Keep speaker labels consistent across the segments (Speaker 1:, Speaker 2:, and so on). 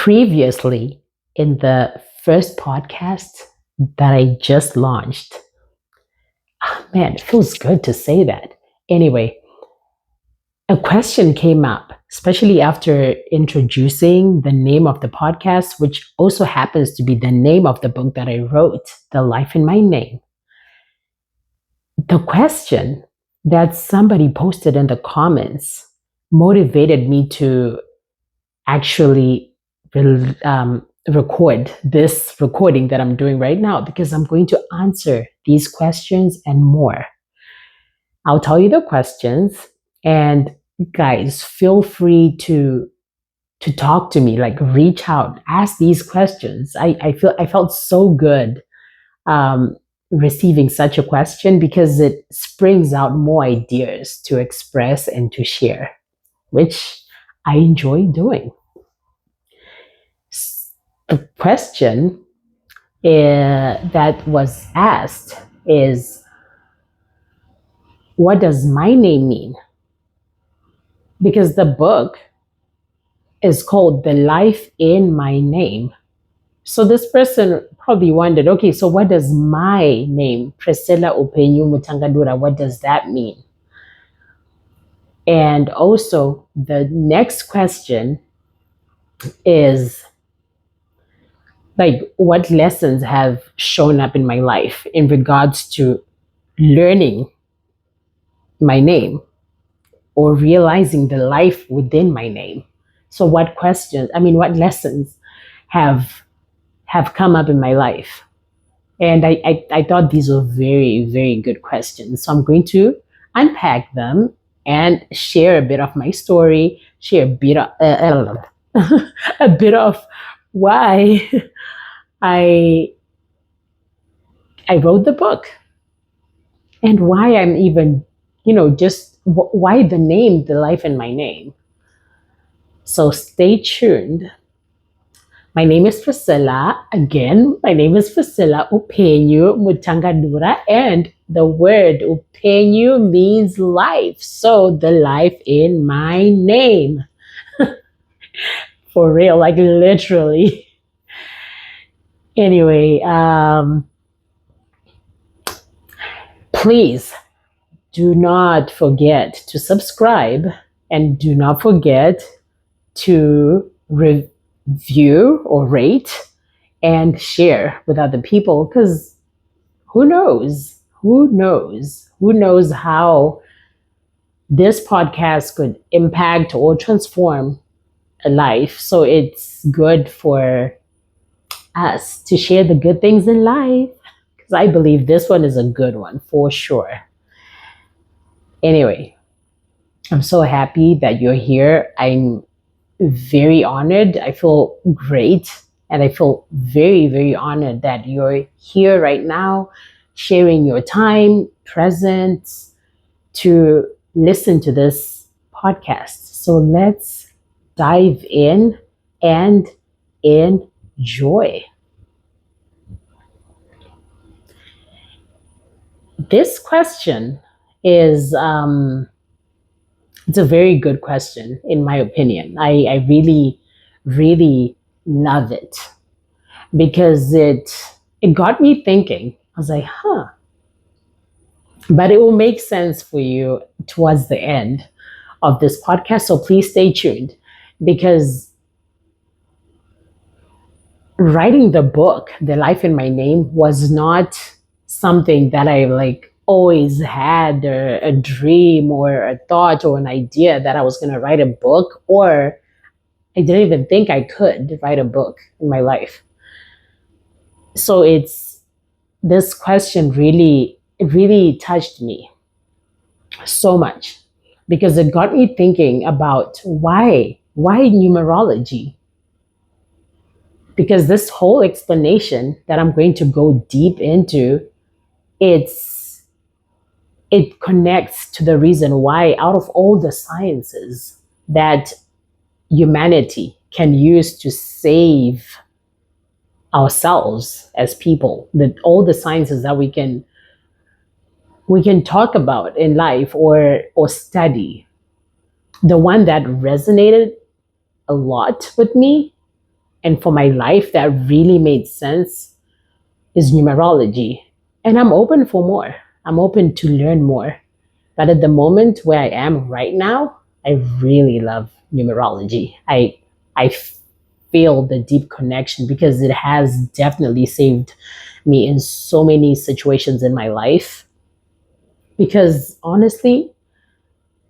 Speaker 1: Previously, in the first podcast that I just launched, man, it feels good to say that. Anyway, a question came up, especially after introducing the name of the podcast, which also happens to be the name of the book that I wrote, The Life in My Name. The question that somebody posted in the comments motivated me to actually record this recording that I'm doing right now, because I'm going to answer these questions and more. I'll tell you the questions, and guys, feel free to talk to me, like reach out, ask these questions. I felt so good um, receiving such a question, because it springs out more ideas to express and to share, which I enjoy doing. The question that was asked is, what does my name mean? Because the book is called The Life in My Name. So this person probably wondered, okay, so what does my name, Priscilla Upenyu Mutangadura, what does that mean? And also the next question is, like, what lessons have shown up in my life in regards to learning my name or realizing the life within my name? So what lessons have come up in my life? And I thought these were very, very good questions. So I'm going to unpack them and share a bit of my story, share a bit of, a bit of why I wrote the book, and why I'm even, just why the name, The Life in My Name. So stay tuned. My name is Priscilla. Again, my name is Priscilla Upenyu Mutangadura, and the word Upenyu means life. So the life in my name. For real, like literally. Anyway, please do not forget to subscribe, and do not forget to review or rate and share with other people, because who knows how this podcast could impact or transform a life. So it's good for us to share the good things in life, because I believe this one is a good one for sure. Anyway, I'm so happy that you're here. I'm very honored. I feel great. And I feel very, very honored that you're here right now, sharing your time, presence to listen to this podcast. So let's dive in and enjoy. This question is, it's a very good question, in my opinion. I really, really love it, because it got me thinking. I was like, but it will make sense for you towards the end of this podcast. So please stay tuned, because writing the book, The Life in My Name, was not something that I always had a dream or a thought or an idea that I was going to write a book, or I didn't even think I could write a book in my life. So this question really, really touched me so much, because it got me thinking about why numerology? Because this whole explanation that I'm going to go deep into, it connects to the reason why, out of all the sciences that humanity can use to save ourselves as people, that all the sciences that we can talk about in life or study, the one that resonated a lot with me and for my life that really made sense is numerology. And I'm open for more. I'm open to learn more. But at the moment where I am right now, I really love numerology. I feel the deep connection because it has definitely saved me in so many situations in my life. Because honestly,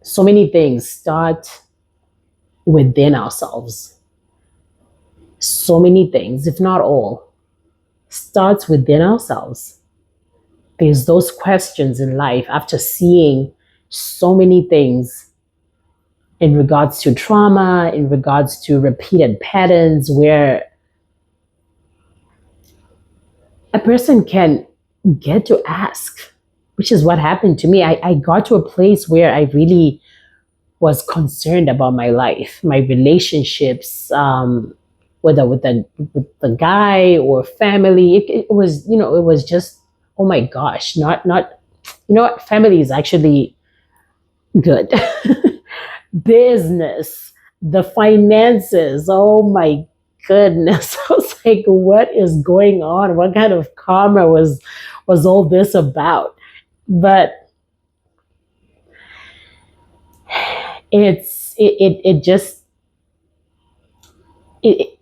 Speaker 1: so many things start within ourselves. So many things, if not all, starts within ourselves. There's those questions in life after seeing so many things in regards to trauma, in regards to repeated patterns where a person can get to ask, which is what happened to me. I got to a place where I really was concerned about my life, my relationships, whether with the guy or family. It was, it was just, oh my gosh, not, what, family is actually good. Business, the finances, oh my goodness. I was like, what is going on? What kind of karma was all this about? But it just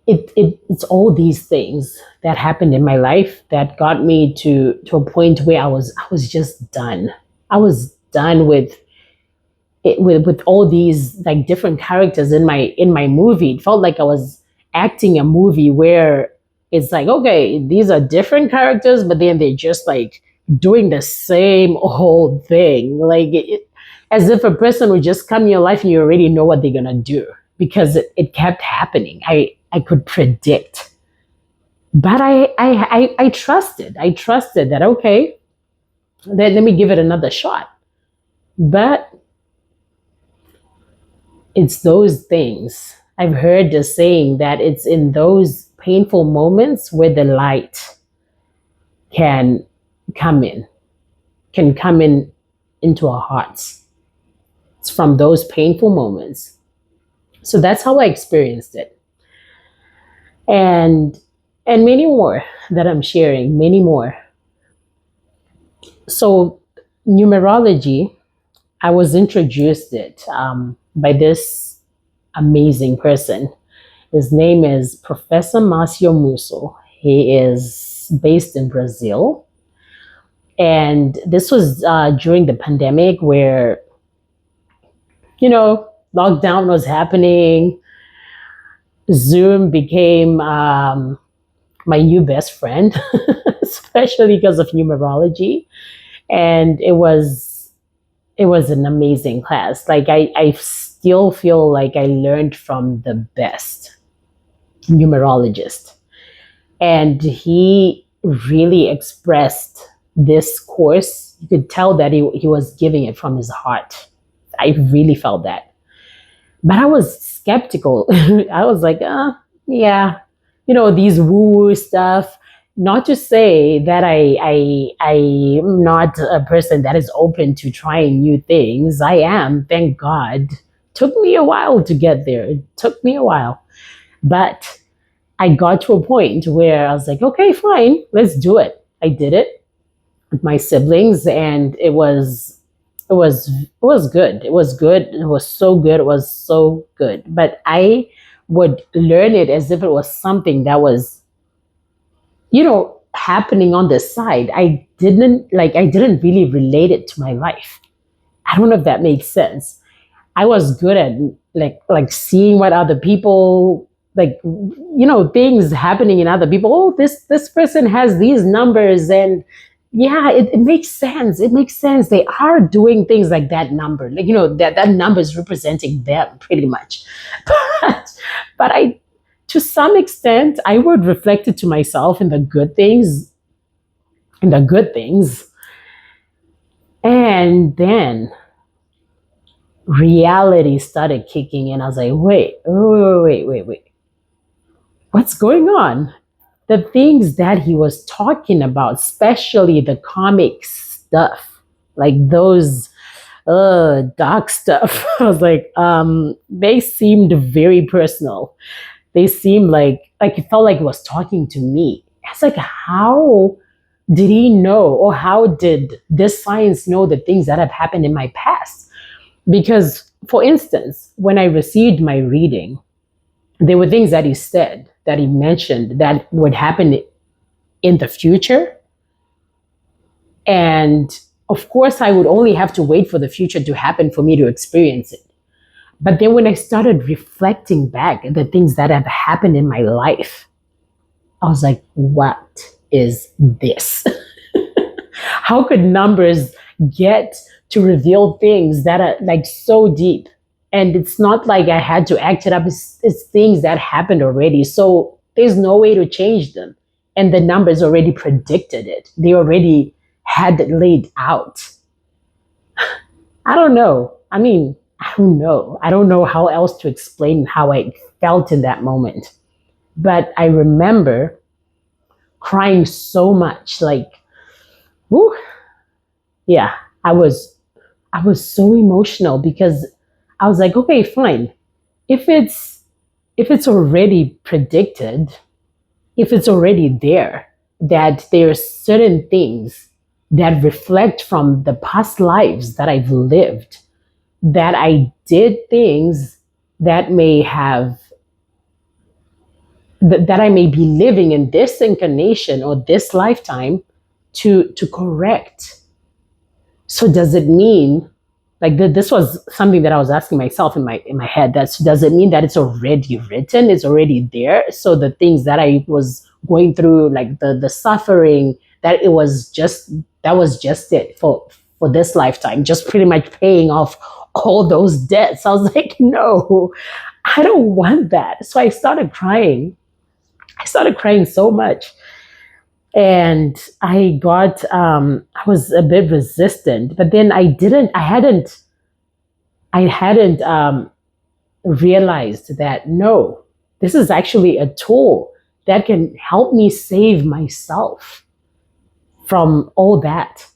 Speaker 1: it's all these things that happened in my life that got me to a point where I was just done. I was done with all these like different characters in my movie. It felt like I was acting a movie where it's like, okay, these are different characters, but then they're just like doing the same old thing. Like as if a person would just come in your life and you already know what they're gonna do because it kept happening. I could predict. But I trusted. I trusted that okay, let me give it another shot. But it's those things. I've heard the saying that it's in those painful moments where the light can come in, can come in into our hearts. It's from those painful moments. So that's how I experienced it. And many more that I'm sharing, many more. So numerology, I was introduced it by this amazing person. His name is Professor Marcio Musso. He is based in Brazil. And this was during the pandemic where, lockdown was happening. Zoom became my new best friend, especially because of numerology. And it was an amazing class. Like I still feel like I learned from the best numerologist. And he really expressed this course. You could tell that he was giving it from his heart. I really felt that. But I was skeptical. I was like, yeah, these woo-woo stuff. Not to say that I'm not a person that is open to trying new things. I am, thank God. Took me a while to get there. It took me a while. But I got to a point where I was like, okay, fine, let's do it. I did it with my siblings, and it was good. It was good. It was so good. It was so good. But I would learn it as if it was something that was, happening on the side. I didn't really relate it to my life. I don't know if that makes sense. I was good at like seeing what other people like, things happening in other people. Oh, this person has these numbers, and yeah, it makes sense. It makes sense. They are doing things like that number. Like, that number is representing them pretty much. But I, to some extent, I would reflect it to myself in the good things, in the good things. And then reality started kicking in. I was like, wait. What's going on? The things that he was talking about, especially the comic stuff, like those dark stuff. I was like, they seemed very personal. They seemed like it felt like it was talking to me. I was like, how did he know, or how did this science know the things that have happened in my past? Because, for instance, when I received my reading, there were things that he said, that he mentioned, that would happen in the future. And of course, I would only have to wait for the future to happen for me to experience it. But then when I started reflecting back at the things that have happened in my life, I was like, what is this? How could numbers get to reveal things that are like so deep? And it's not like I had to act it up. It's things that happened already. So there's no way to change them. And the numbers already predicted it. They already had it laid out. I don't know. I mean, I don't know. I don't know how else to explain how I felt in that moment. But I remember crying so much, like, whew, yeah, I was I was so emotional because I was like, okay, fine. If it's already predicted, if it's already there, that there are certain things that reflect from the past lives that I've lived, that I did things that may have that I may be living in this incarnation or this lifetime to correct. So does it mean, like, this was something that I was asking myself in my head, that does it mean that it's already written, it's already there? So the things that I was going through, like the suffering, that it was just that was just it for this lifetime, just pretty much paying off all those debts. I was like, no, I don't want that. So I started crying so much. And I was a bit resistant, but then I hadn't realized that no, this is actually a tool that can help me save myself from all that.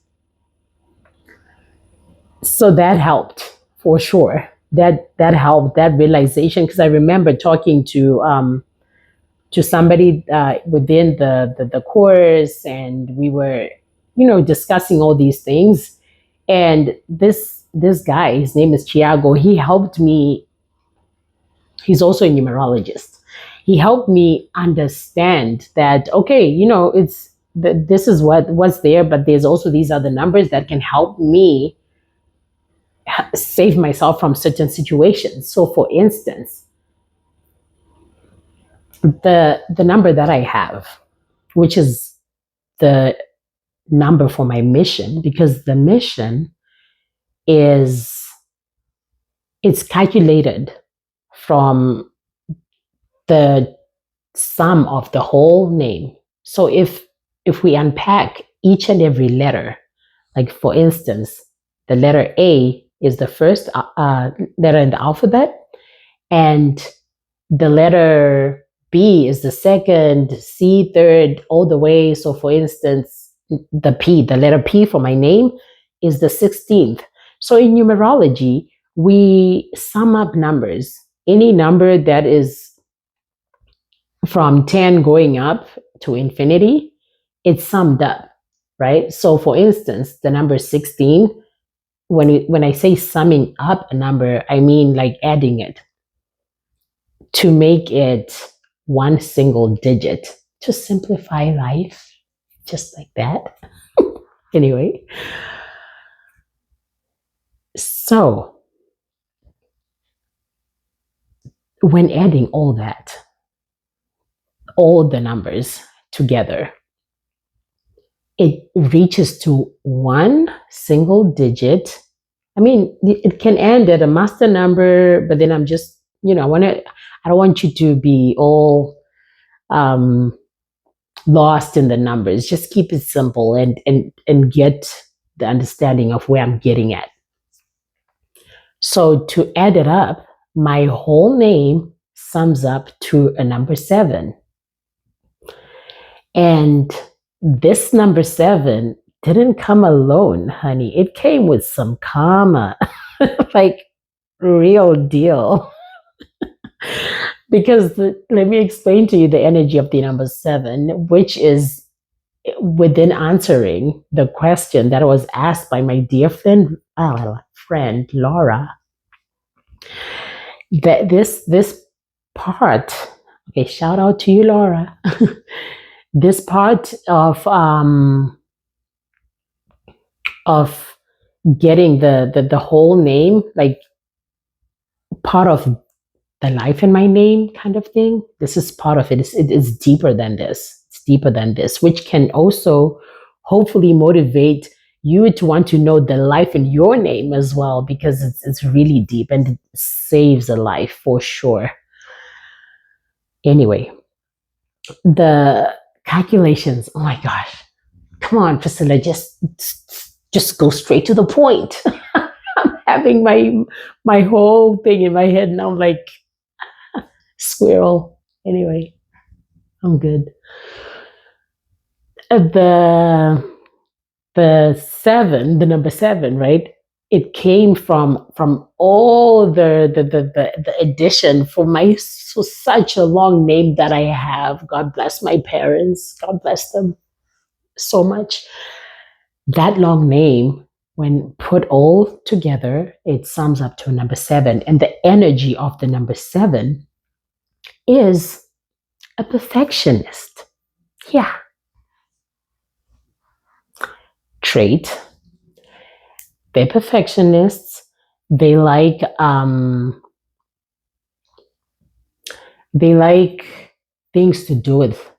Speaker 1: So that helped for sure. That helped, that realization, because I remember talking to somebody within the course, and we were, discussing all these things. And this guy, his name is Chiago, he helped me. He's also a numerologist. He helped me understand that, okay, this is what's there, but there's also these other numbers that can help me save myself from certain situations. So for instance, the number that I have, which is the number for my mission, because the mission is it's calculated from the sum of the whole name. So if we unpack each and every letter, like for instance, the letter A is the first letter in the alphabet, and the letter B is the second, C third, all the way. So for instance, the letter P for my name is the 16th. So in numerology, we sum up numbers. Any number that is from 10 going up to infinity, it's summed up, right? So for instance, the number 16, when I say summing up a number, I mean like adding it to make it one single digit, to simplify life, just like that. Anyway, so when adding all the numbers together, it reaches to one single digit. I mean, it can end at a master number, but then I'm just, I don't want you to be all lost in the numbers. Just keep it simple and get the understanding of where I'm getting at. So to add it up, my whole name sums up to a number 7. And this number 7 didn't come alone, honey. It came with some karma, like real deal. Because let me explain to you the energy of the number seven, which is within answering the question that was asked by my dear friend Laura. That this part, okay, shout out to you, Laura. This part of getting the whole name, like part of the life in my name kind of thing. This is part of it. It's deeper than this. It's deeper than this, which can also hopefully motivate you to want to know the life in your name as well, because it's really deep and it saves a life for sure. Anyway, the calculations. Oh my gosh. Come on, Priscilla, just go straight to the point. I'm having my whole thing in my head now. I'm like, squirrel. Anyway, I'm good. The seven, the number seven, right? It came from all the addition for my such a long name that I have. God bless my parents. God bless them so much. That long name, when put all together, it sums up to a number seven. And the energy of the number seven is a perfectionist. Yeah. Trait. They're perfectionists. They like things to do with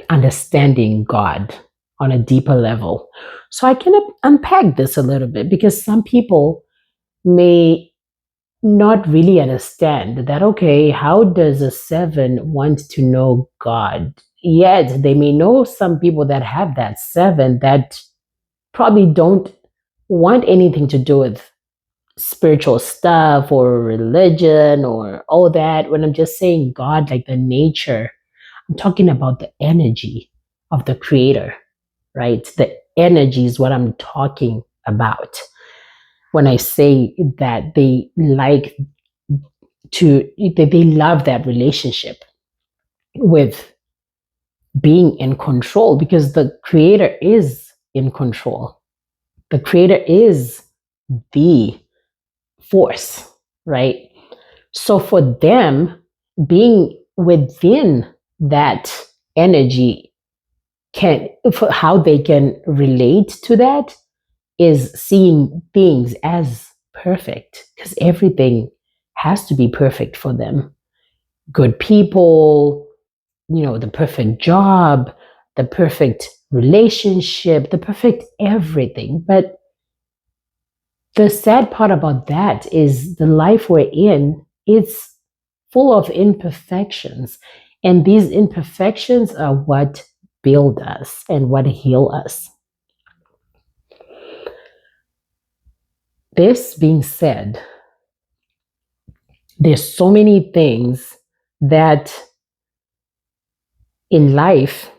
Speaker 1: understanding God on a deeper level. So I can unpack this a little bit, because some people may not really understand that, okay, how does a seven want to know God? Yet they may know some people that have that seven that probably don't want anything to do with spiritual stuff or religion or all that. When I'm just saying God, like the nature, I'm talking about the energy of the creator, right? The energy is what I'm talking about when I say that they they love that relationship with being in control, because the creator is in control. The creator is the force, right? So for them, being within that energy can, for how they can relate to that, is seeing things as perfect, because everything has to be perfect for them. Good people, the perfect job, the perfect relationship, the perfect everything. But the sad part about that is the life we're in, it's full of imperfections. And these imperfections are what build us and what heal us. This being said, there's so many things that in life,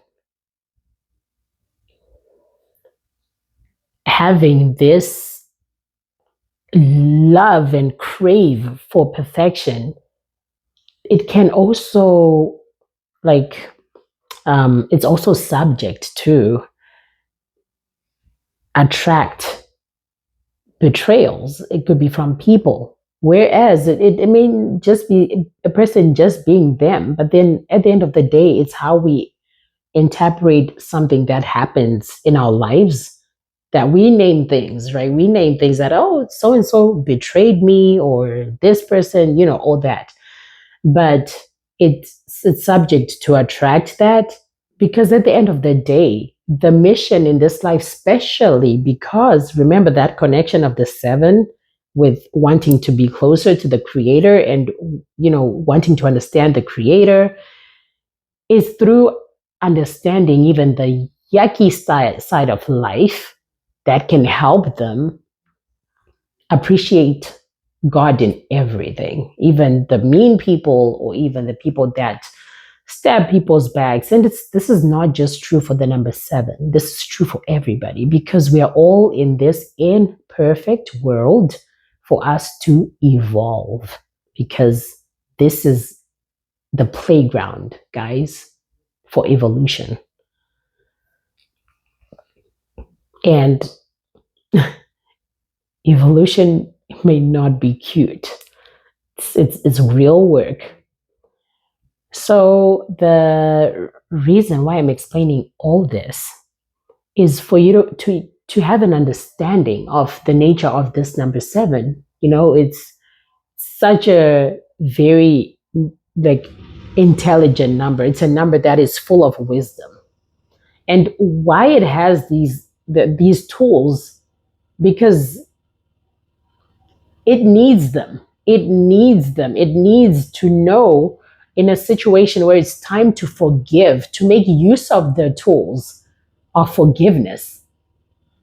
Speaker 1: having this love and crave for perfection, it can also, like, it's also subject to attract betrayals. It could be from people. Whereas it may just be a person just being them. But then at the end of the day, it's how we interpret something that happens in our lives, that we name things, right? We name things that, oh, so and so betrayed me, or this person, all that. But it's subject to attract that, because at the end of the day, the mission in this life, especially because remember that connection of the seven with wanting to be closer to the creator and wanting to understand the creator, is through understanding even the yucky side of life that can help them appreciate God in everything, even the mean people, or even the people that stab people's backs. And this is not just true for the number seven. This is true for everybody, because we are all in this imperfect world for us to evolve, because this is the playground, guys, for evolution. And evolution may not be cute. It's real work. So the reason why I'm explaining all this is for you to have an understanding of the nature of this number seven. It's such a very like intelligent number. It's a number that is full of wisdom. And why it has these tools, because it needs them. It needs them. It needs to know in a situation where it's time to forgive, to make use of the tools of forgiveness,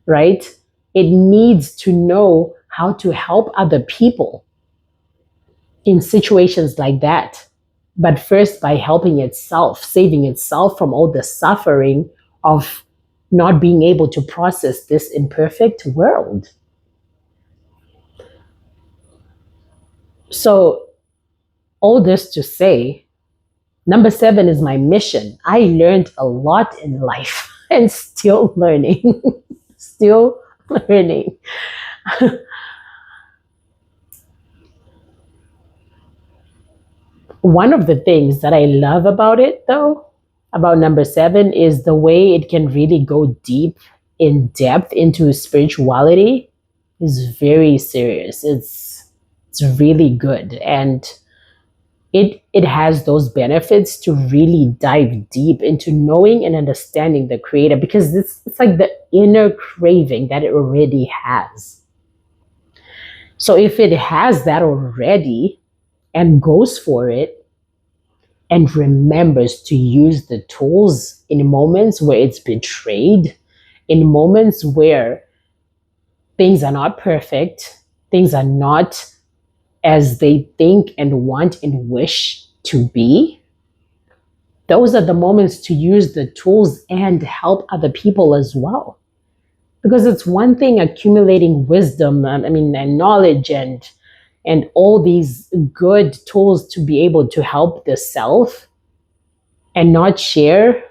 Speaker 1: right? It needs to know how to help other people in situations like that. But first, by helping itself, saving itself from all the suffering of not being able to process this imperfect world. So, all this to say, number seven is my mission. I learned a lot in life and still learning. Still learning. One of the things that I love about it, though, about number seven, is the way it can really go deep in depth into spirituality. Is very serious. It's really good, and it has those benefits to really dive deep into knowing and understanding the creator, because it's like the inner craving that it already has. So if it has that already and goes for it and remembers to use the tools in moments where it's betrayed, in moments where things are not perfect, things are not as they think and want and wish to be, those are the moments to use the tools and help other people as well. Because it's one thing accumulating wisdom, and knowledge and all these good tools to be able to help the self, and not sharing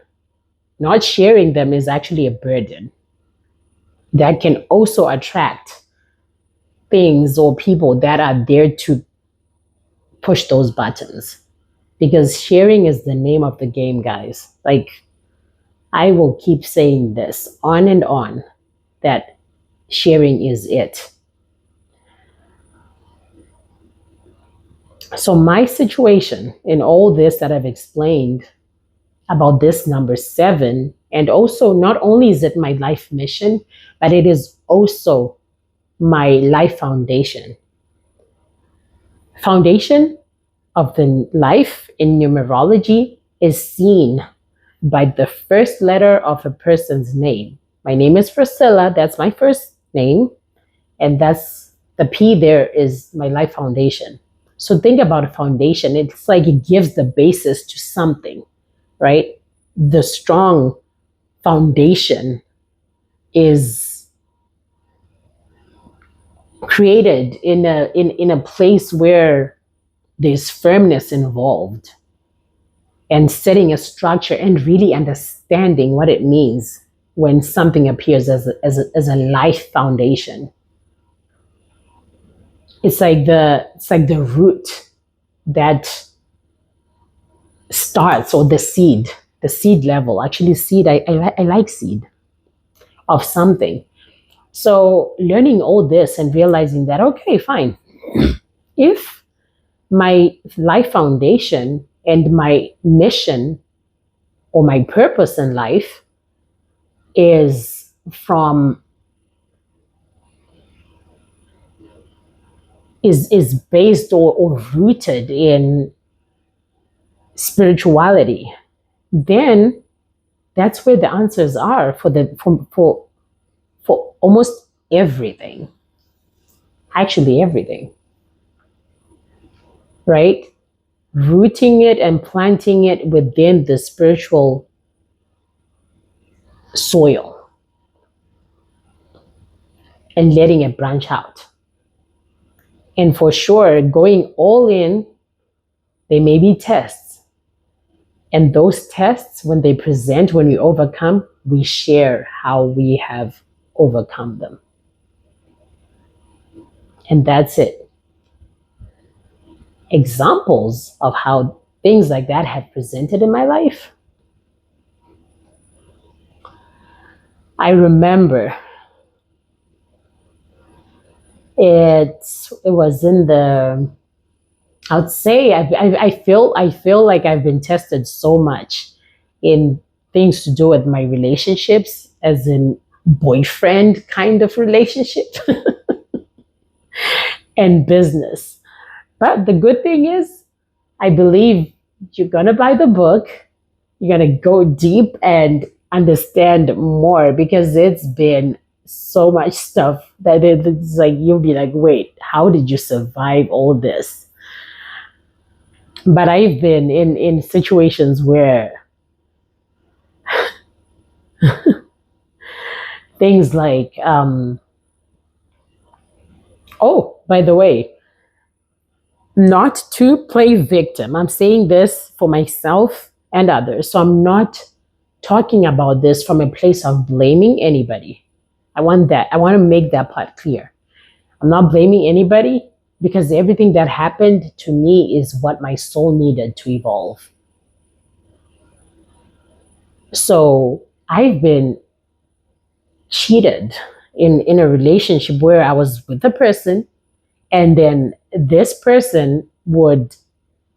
Speaker 1: them is actually a burden that can also attract things or people that are there to push those buttons, because sharing is the name of the game, guys. Like, I will keep saying this on and on, that sharing is it. So my situation in all this that I've explained about this number seven, and also not only is it my life mission, but it is also my life foundation. Foundation of the life in numerology is seen by the first letter of a person's name. My name is Priscilla, that's my first name, and that's the P there is my life foundation. So think about a foundation. It's like it gives the basis to something, right? The strong foundation is created in a place where there's firmness involved, and setting a structure and really understanding what it means when something appears as a life foundation. It's like the root that starts, or the seed level. Actually, seed, I like seed of something. So learning all this and realizing that, okay, fine, if my life foundation and my mission or my purpose in life is from is based or rooted in spirituality, then that's where the answers are for almost everything. Actually, everything, right? Rooting it and planting it within the spiritual soil and letting it branch out. And for sure, going all in, there may be tests. And those tests, when they present, when we overcome, we share how we have overcome them. And that's it. Examples of how things like that have presented in my life. I remember it was in the, I would say I feel like I've been tested so much in things to do with my relationships, as in boyfriend kind of relationship, and business. But the good thing is, I believe you're gonna buy the book, you're gonna go deep and understand more, because it's been so much stuff that it's like you'll be like, wait, how did you survive all this? But I've been in situations where things like, oh, by the way, not to play victim. I'm saying this for myself and others. So I'm not talking about this from a place of blaming anybody. I want to make that part clear. I'm not blaming anybody, because everything that happened to me is what my soul needed to evolve. So I've been cheated in a relationship where I was with a person, and then this person would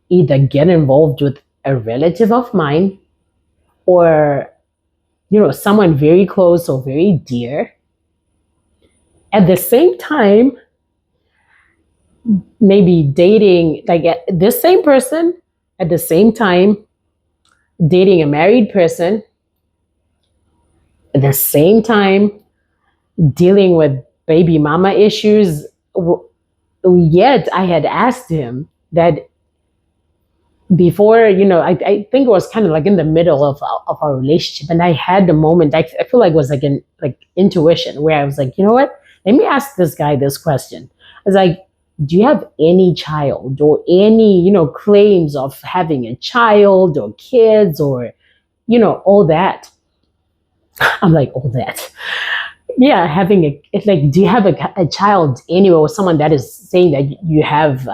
Speaker 1: either get involved with a relative of mine, or someone very close or very dear. At the same time, maybe dating, like, this same person, at the same time dating a married person, at the same time dealing with baby mama issues. Yet I had asked him that before, I think it was kind of like in the middle of our relationship, and I had the moment, I feel like it was like intuition, where I was like, you know what, let me ask this guy this question. I was like, do you have any child, or any claims of having a child or kids, or all that? I'm like, all that. Yeah, having it's like, do you have a child anyway, or someone that is saying that you have,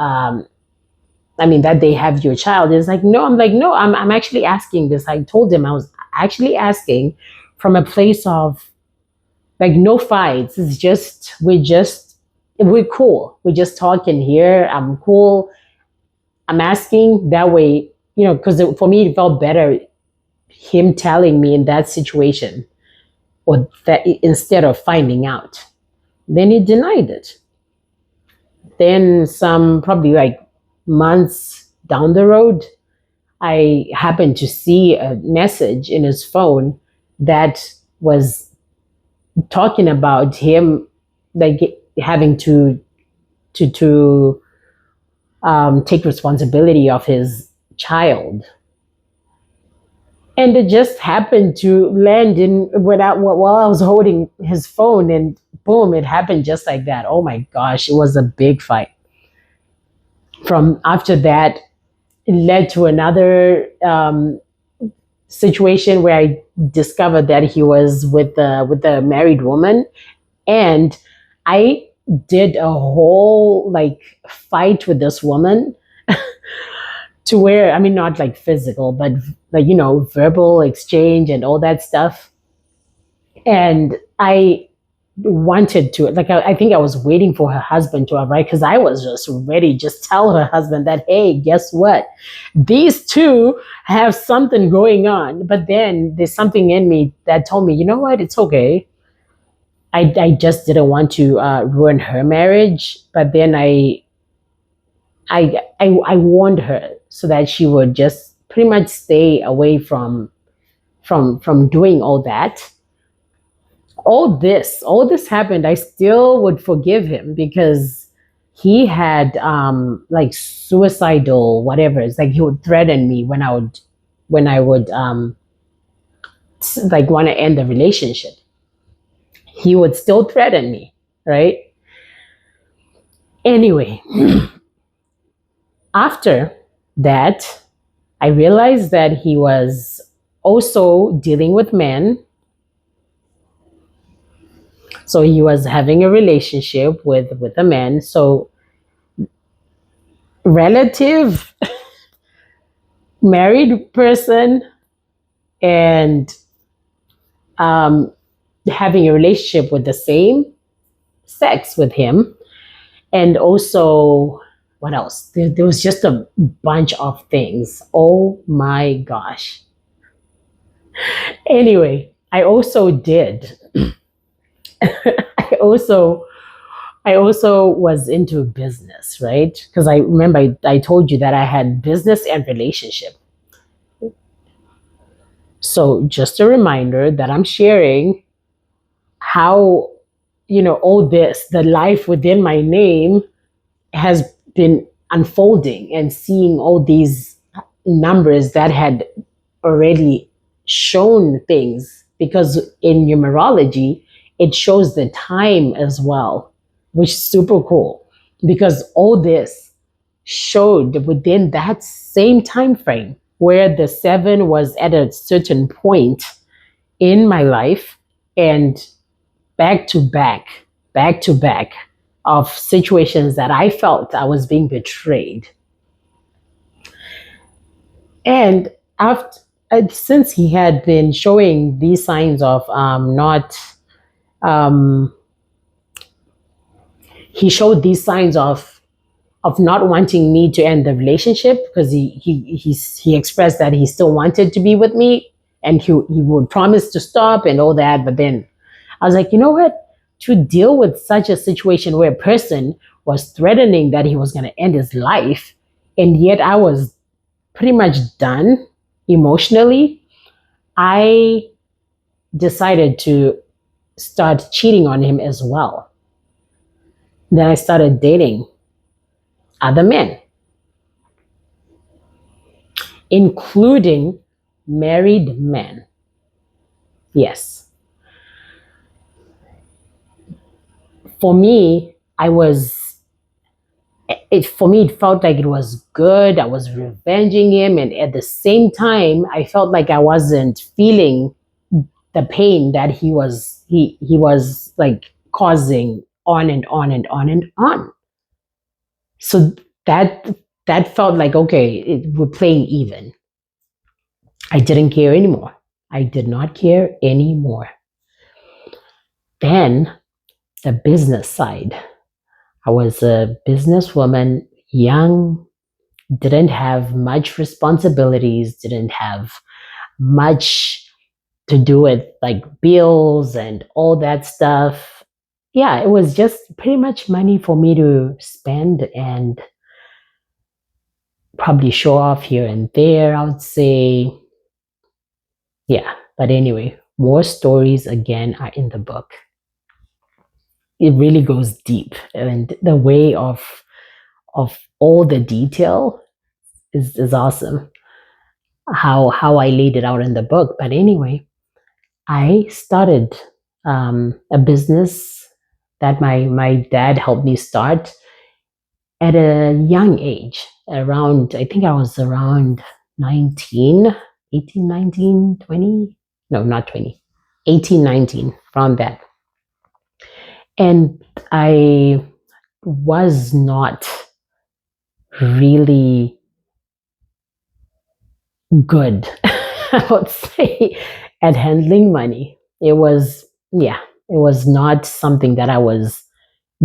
Speaker 1: that they have your child? It's like, no. I'm like, no, I'm actually asking this. I told him I was actually asking from a place of, like, no fights. It's just, we're cool. We're just talking here. I'm cool. I'm asking that way, because for me, it felt better him telling me in that situation, or that, instead of finding out. Then he denied it. Then, some probably like months down the road, I happened to see a message in his phone that was talking about him, like, having to take responsibility of his child. And it just happened to land in while I was holding his phone, and boom, it happened just like that. Oh my gosh, it was a big fight. From after that, it led to another situation where I discovered that he was with the married woman, and I did a whole, like, fight with this woman, to where, not like physical, but like, verbal exchange and all that stuff. And I wanted to, like, I think I was waiting for her husband to arrive, because I was just ready, just tell her husband that, hey, guess what, these two have something going on. But then there's something in me that told me, you know what, it's okay. I just didn't want to ruin her marriage. But then I warned her, so that she would just pretty much stay away from doing all that. All this happened, I still would forgive him, because he had, like, suicidal whatever. It's like he would threaten me when I would like, want to end the relationship. He would still threaten me, right? Anyway, after that, I realized that he was also dealing with men. So he was having a relationship with a man. So relative married person and um, having a relationship with the same sex with him. And also, what else? There was just a bunch of things. Oh my gosh. Anyway, I also did. I also I also was into business, right? Because I remember I told you that I had business and relationship. So just a reminder that I'm sharing how, all this, the life within my name has been unfolding and seeing all these numbers that had already shown things, because in numerology it shows the time as well, which is super cool, because all this showed within that same time frame where the 7 was at a certain point in my life, and back to back, back to back of situations that I felt I was being betrayed. And after, since he had been showing these signs of not, um, he showed these signs of not wanting me to end the relationship, because he expressed that he still wanted to be with me, and he would promise to stop and all that. But then I was like, you know what? To deal with such a situation where a person was threatening that he was going to end his life, and yet I was pretty much done emotionally, I decided to start cheating on him as well. Then I started dating other men, including married men. Yes. For me, it felt like it was good. I was revenging him, and at the same time I felt like I wasn't feeling the pain that he was like causing on and on and on and on. So that that felt like, okay, we're playing even. I didn't care anymore. I did not care anymore. Then the business side. I was a businesswoman, young, didn't have much responsibilities, didn't have much to do with like bills and all that stuff. Yeah, it was just pretty much money for me to spend and probably show off here and there, I would say. Yeah, but anyway, more stories again are in the book. It really goes deep, and the way of all the detail is awesome. How I laid it out in the book. But anyway, I started a business that my dad helped me start at a young age. Around, I think I was around 19, 18, 19, 20. No, not 20, 18, 19, around that. And I was not really good, I would say, at handling money. It was not something that I was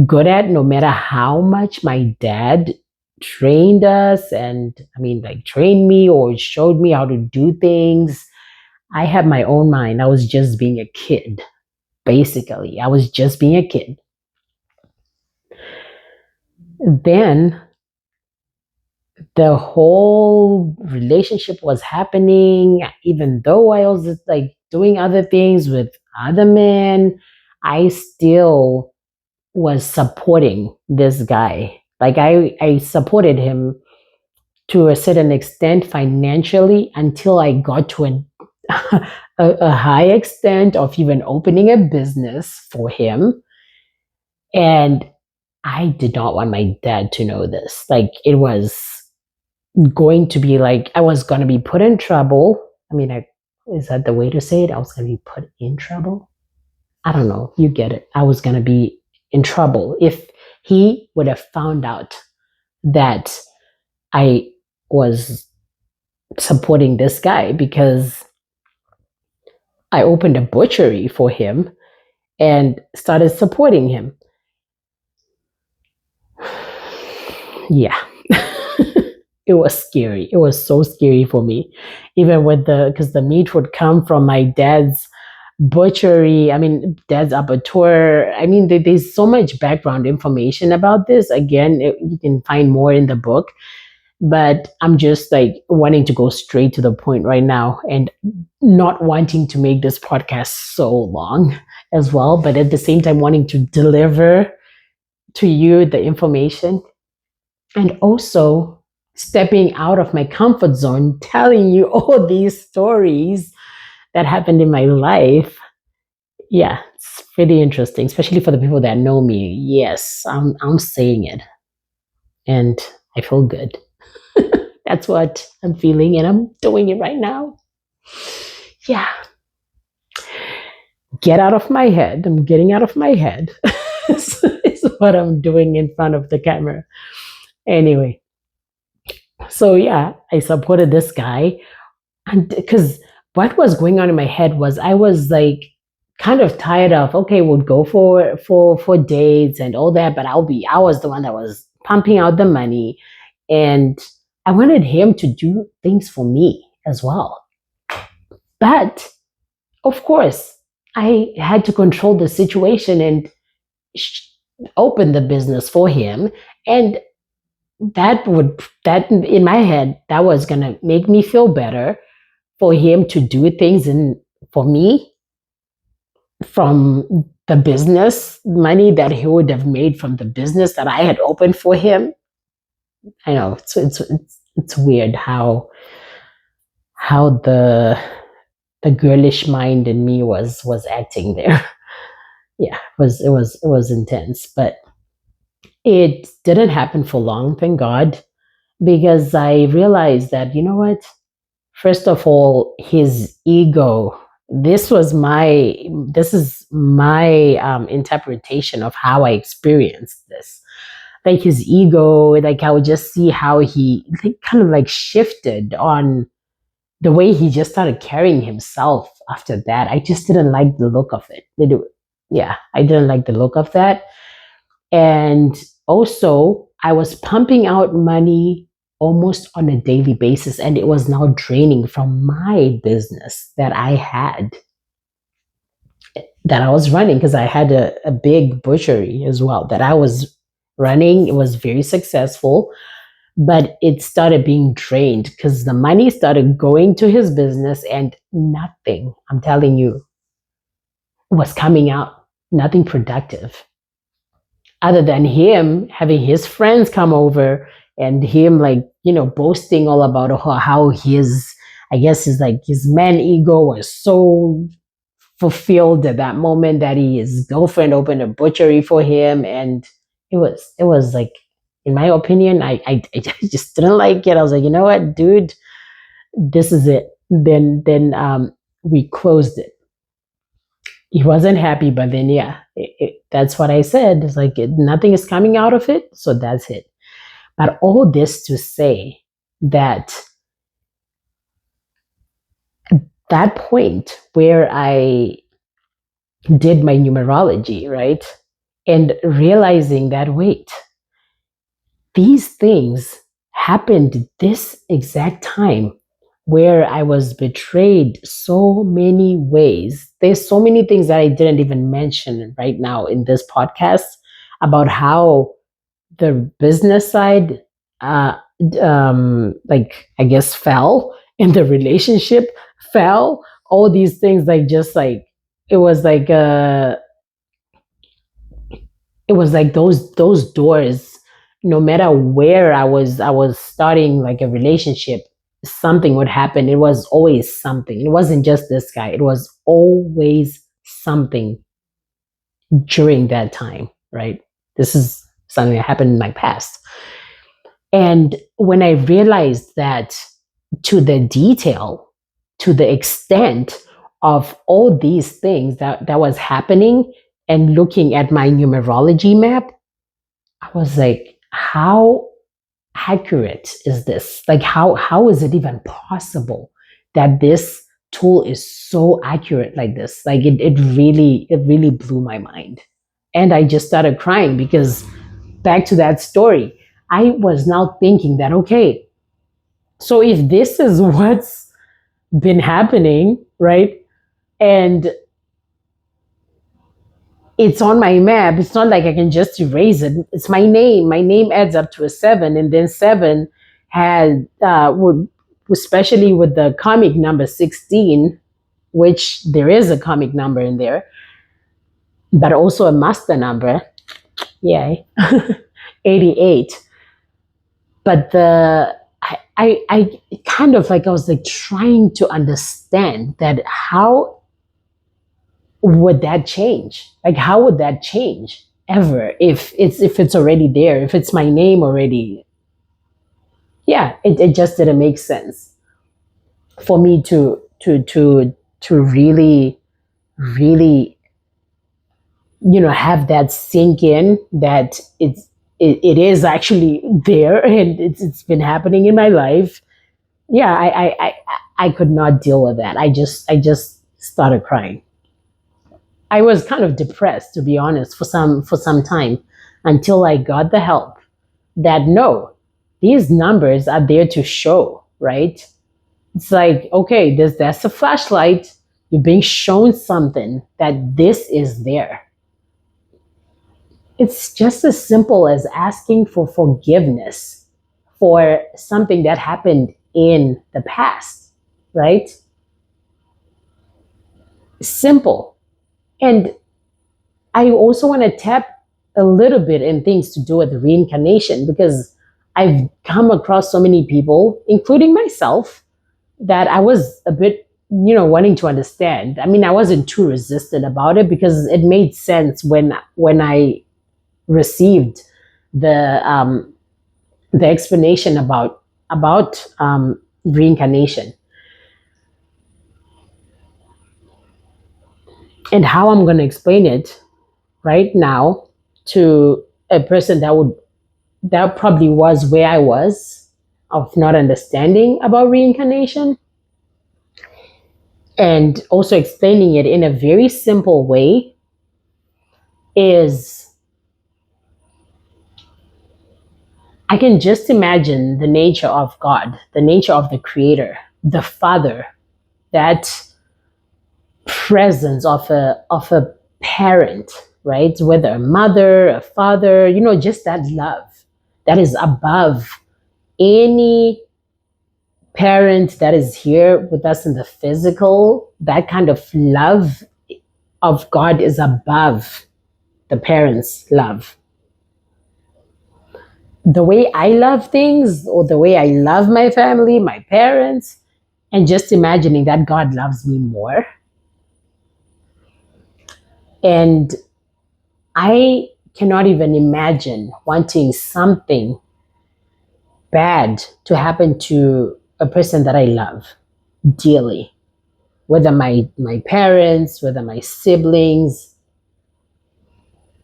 Speaker 1: good at, no matter how much my dad trained us, and I mean, like, trained me or showed me how to do things. I had my own mind. I was just being a kid, basically. I was just being a kid. Then the whole relationship was happening, even though I was like doing other things with other men. I still was supporting this guy. Like, I supported him to a certain extent financially, until I got to a high extent of even opening a business for him. And I did not want my dad to know this. Like, it was going to be like, I was going to be put in trouble. I mean, is that the way to say it? I was going to be put in trouble. I don't know. You get it. I was going to be in trouble if he would have found out that I was supporting this guy because I opened a butchery for him and started supporting him. Yeah. It was scary. It was so scary for me. Even with because the meat would come from my dad's butchery. I mean, dad's abattoir. I mean, there's so much background information about this. Again, you can find more in the book, but I'm just like wanting to go straight to the point right now and not wanting to make this podcast so long as well, but at the same time wanting to deliver to you the information and also stepping out of my comfort zone, telling you all these stories that happened in my life. Yeah, it's pretty interesting, especially for the people that know me. Yes, I'm saying it, and I feel good. That's what I'm feeling, and I'm doing it right now. Yeah, get out of my head. I'm getting out of my head. Is what I'm doing in front of the camera. Anyway, so yeah, I supported this guy, and because what was going on in my head was I was like kind of tired of, okay, we'll go for dates and all that, but I was the one that was pumping out the money, and I wanted him to do things for me as well. But of course, I had to control the situation and sh- open the business for him, and that in my head that was going to make me feel better for him to do things in for me from the business money that he would have made from the business that I had opened for him. I know it's weird how the girlish mind in me was acting there. Yeah, it was intense, but it didn't happen for long, thank God, because I realized that, you know what? First of all, his ego. This is my interpretation of how I experienced this. Like his ego, like I would just see how he like, kind of like shifted on the way he just started carrying himself after that. I just didn't like the look of it. Yeah, I didn't like the look of that. And also, I was pumping out money almost on a daily basis, and it was now draining from my business that I had, that I was running, because I had a big butchery as well that I was running. It was very successful, but it started being drained because the money started going to his business and nothing, I'm telling you, was coming out, nothing productive other than him having his friends come over and him like boasting all about how his, I guess, his man ego was so fulfilled at that moment that his girlfriend opened a butchery for him. And it was like, in my opinion, I just didn't like it. I was like, you know what, dude, this is it. Then we closed it. He wasn't happy, but then yeah, that's what I said. It's like nothing is coming out of it, so that's it. But all this to say that that point where I did my numerology, right, and realizing that, wait, these things happened this exact time where I was betrayed so many ways. There's so many things that I didn't even mention right now in this podcast about how the business side, uh, like I guess, fell, and the relationship fell. All these things, like just like it was like it was like those doors. No matter where I was starting like a relationship, something would happen. It was always something. It wasn't just this guy. It was always something during that time, right? This is something that happened in my past. And when I realized that to the detail, to the extent of all these things that was happening, and looking at my numerology map, I was like, how accurate is this? Like, how is it even possible that this tool is so accurate like this? Like, it really blew my mind. And I just started crying because, back to that story, I was now thinking that, okay, so if this is what's been happening, right? And it's on my map. It's not like I can just erase it. It's my name. My name adds up to a seven, and then seven had would, especially with the comic number 16, which there is a comic number in there, but also a master number. Yay, 88. But I kind of like, I was like trying to understand that, how would that change? Like, how would that change ever if it's already there, if it's my name already? Yeah, it just didn't make sense for me to really have that sink in, that it is actually there, and it's been happening in my life. Yeah, I could not deal with that. I just started crying. I was kind of depressed, to be honest, for some time, until I got the help that, no, these numbers are there to show, right? It's like, okay, that's a flashlight. You're being shown something, that this is there. It's just as simple as asking for forgiveness for something that happened in the past, right? Simple. And I also want to tap a little bit in things to do with reincarnation, because I've come across so many people, including myself, that I was a bit, wanting to understand. I mean, I wasn't too resistant about it, because it made sense when I received the the explanation about reincarnation, and how I'm going to explain it right now to a person that probably was where I was, of not understanding about reincarnation, and also explaining it in a very simple way, is, I can just imagine the nature of God, the nature of the Creator, the Father, that presence of a parent, right? Whether a mother, a father, just that love that is above any parent that is here with us in the physical. That kind of love of God is above the parents' love. The way I love things, or the way I love my family, my parents, and just imagining that God loves me more. And I cannot even imagine wanting something bad to happen to a person that I love dearly, whether my parents, whether my siblings,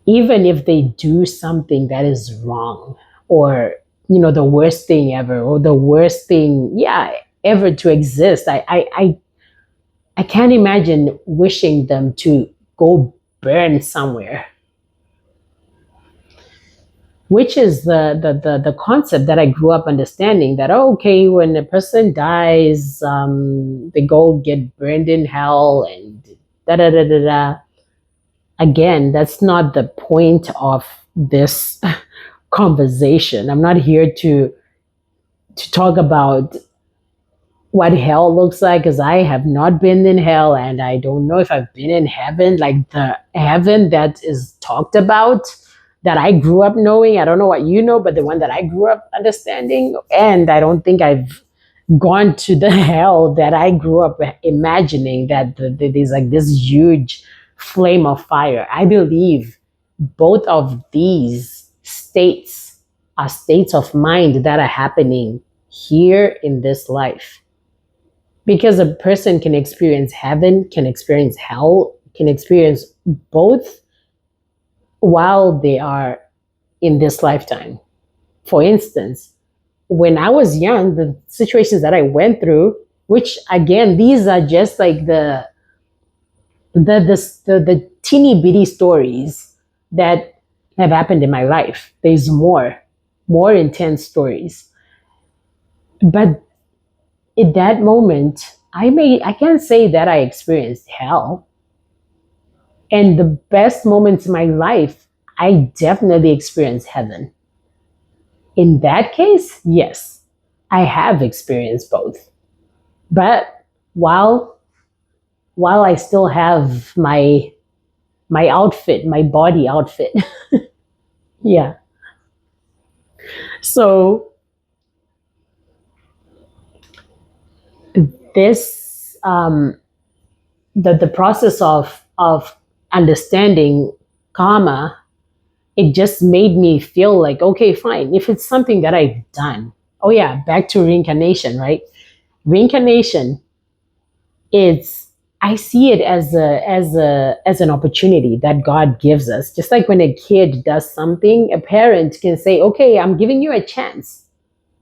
Speaker 1: even if they do something that is wrong, or the worst thing ever, or the worst thing, yeah, ever to exist. I can't imagine wishing them to go burn somewhere, which is the concept that I grew up understanding, that, oh, okay, when a person dies, they go get burned in hell, and da da da da da. Again, that's not the point of this conversation. I'm not here to talk about what hell looks like, because I have not been in hell, and I don't know if I've been in heaven, like the heaven that is talked about, that I grew up knowing. I don't know what you know, but the one that I grew up understanding, and I don't think I've gone to the hell that I grew up imagining, that there's like this huge flame of fire. I believe both of these states are states of mind that are happening here in this life. Because a person can experience heaven, can experience hell, can experience both while they are in this lifetime. For instance, when I was young, the situations that I went through, which again, these are just like the teeny bitty stories that have happened in my life. There's more intense stories. But in that moment, I can't say that I experienced hell. And the best moments in my life, I definitely experienced heaven. In that case, yes, I have experienced both. But while while I still have my outfit, my body outfit. Yeah. So this the process of understanding karma, it just made me feel like, okay, fine, if it's something that I've done. Oh yeah, back to reincarnation, right? Reincarnation, it's I see it as an opportunity that God gives us. Just like when a kid does something, a parent can say, okay, I'm giving you a chance,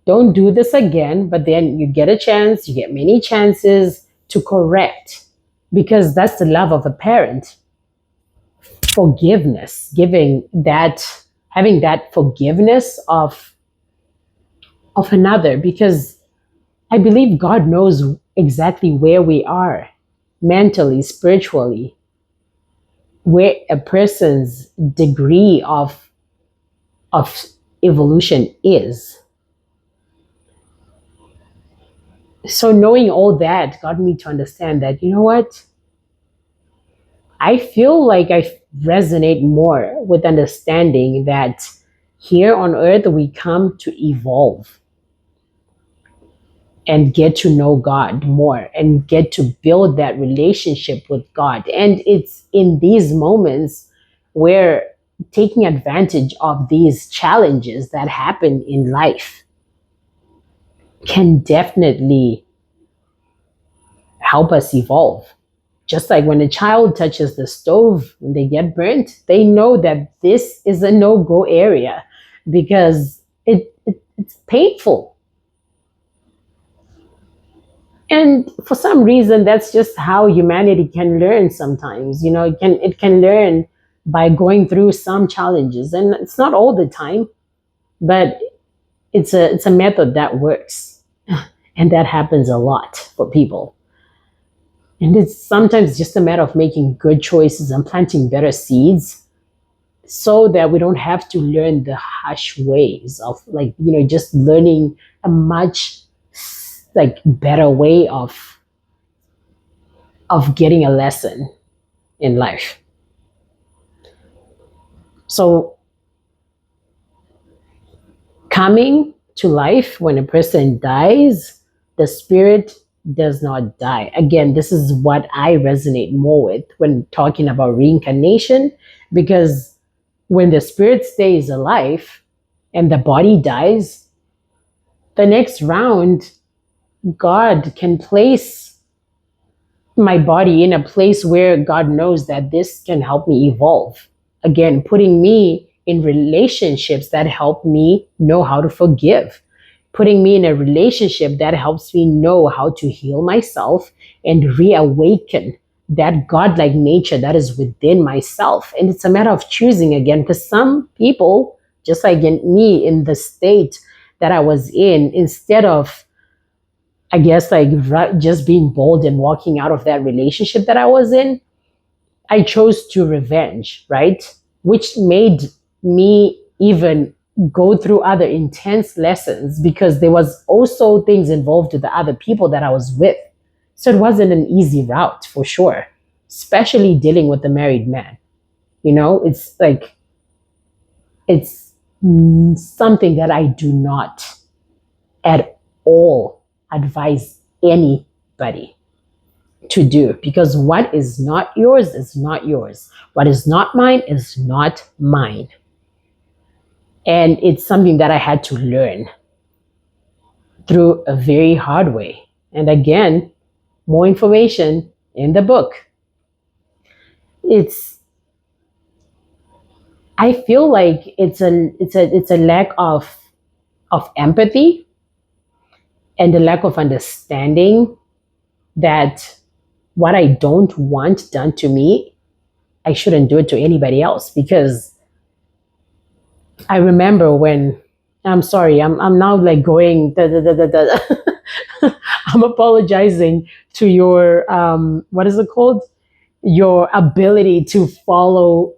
Speaker 1: don't do this again. But then you get a chance, you get many chances to correct, because that's the love of a parent. Forgiveness, giving that, having that forgiveness of another, because I believe God knows exactly where we are mentally, spiritually, where a person's degree of evolution is. So knowing all that got me to understand that, you know what? I feel like I resonate more with understanding that here on earth we come to evolve and get to know God more and get to build that relationship with God. And it's in these moments where taking advantage of these challenges that happen in life can definitely help us evolve. Just like when a child touches the stove, when they get burnt, they know that this is a no go area because it's painful. And for some reason, that's just how humanity can learn sometimes. You know, it can learn by going through some challenges. And it's not all the time, but it's a method that works. And that happens a lot for people. And it's sometimes just a matter of making good choices and planting better seeds so that we don't have to learn the harsh ways of, like, just learning a much like better way of getting a lesson in life. So coming to life, when a person dies, the spirit does not die. Again, this is what I resonate more with when talking about reincarnation, because when the spirit stays alive and the body dies, the next round, God can place my body in a place where God knows that this can help me evolve. Again, putting me in relationships that help me know how to forgive, putting me in a relationship that helps me know how to heal myself and reawaken that godlike nature that is within myself. And it's a matter of choosing again, because some people, just like in me in the state that I was in, instead of, I guess, like just being bold and walking out of that relationship that I was in, I chose to revenge, right? Which made me even go through other intense lessons, because there was also things involved with the other people that I was with. So it wasn't an easy route for sure, especially dealing with a married man. It's like, it's something that I do not at all advise anybody to do, because what is not yours is not yours. What is not mine is not mine. And it's something that I had to learn through a very hard way. And again, more information in the book. It's I feel like it's a lack of empathy and a lack of understanding that what I don't want done to me, I shouldn't do it to anybody else. Because I remember when I'm sorry, I'm now like going da, da, da, da, da. I'm apologizing to your what is it called? Your ability to follow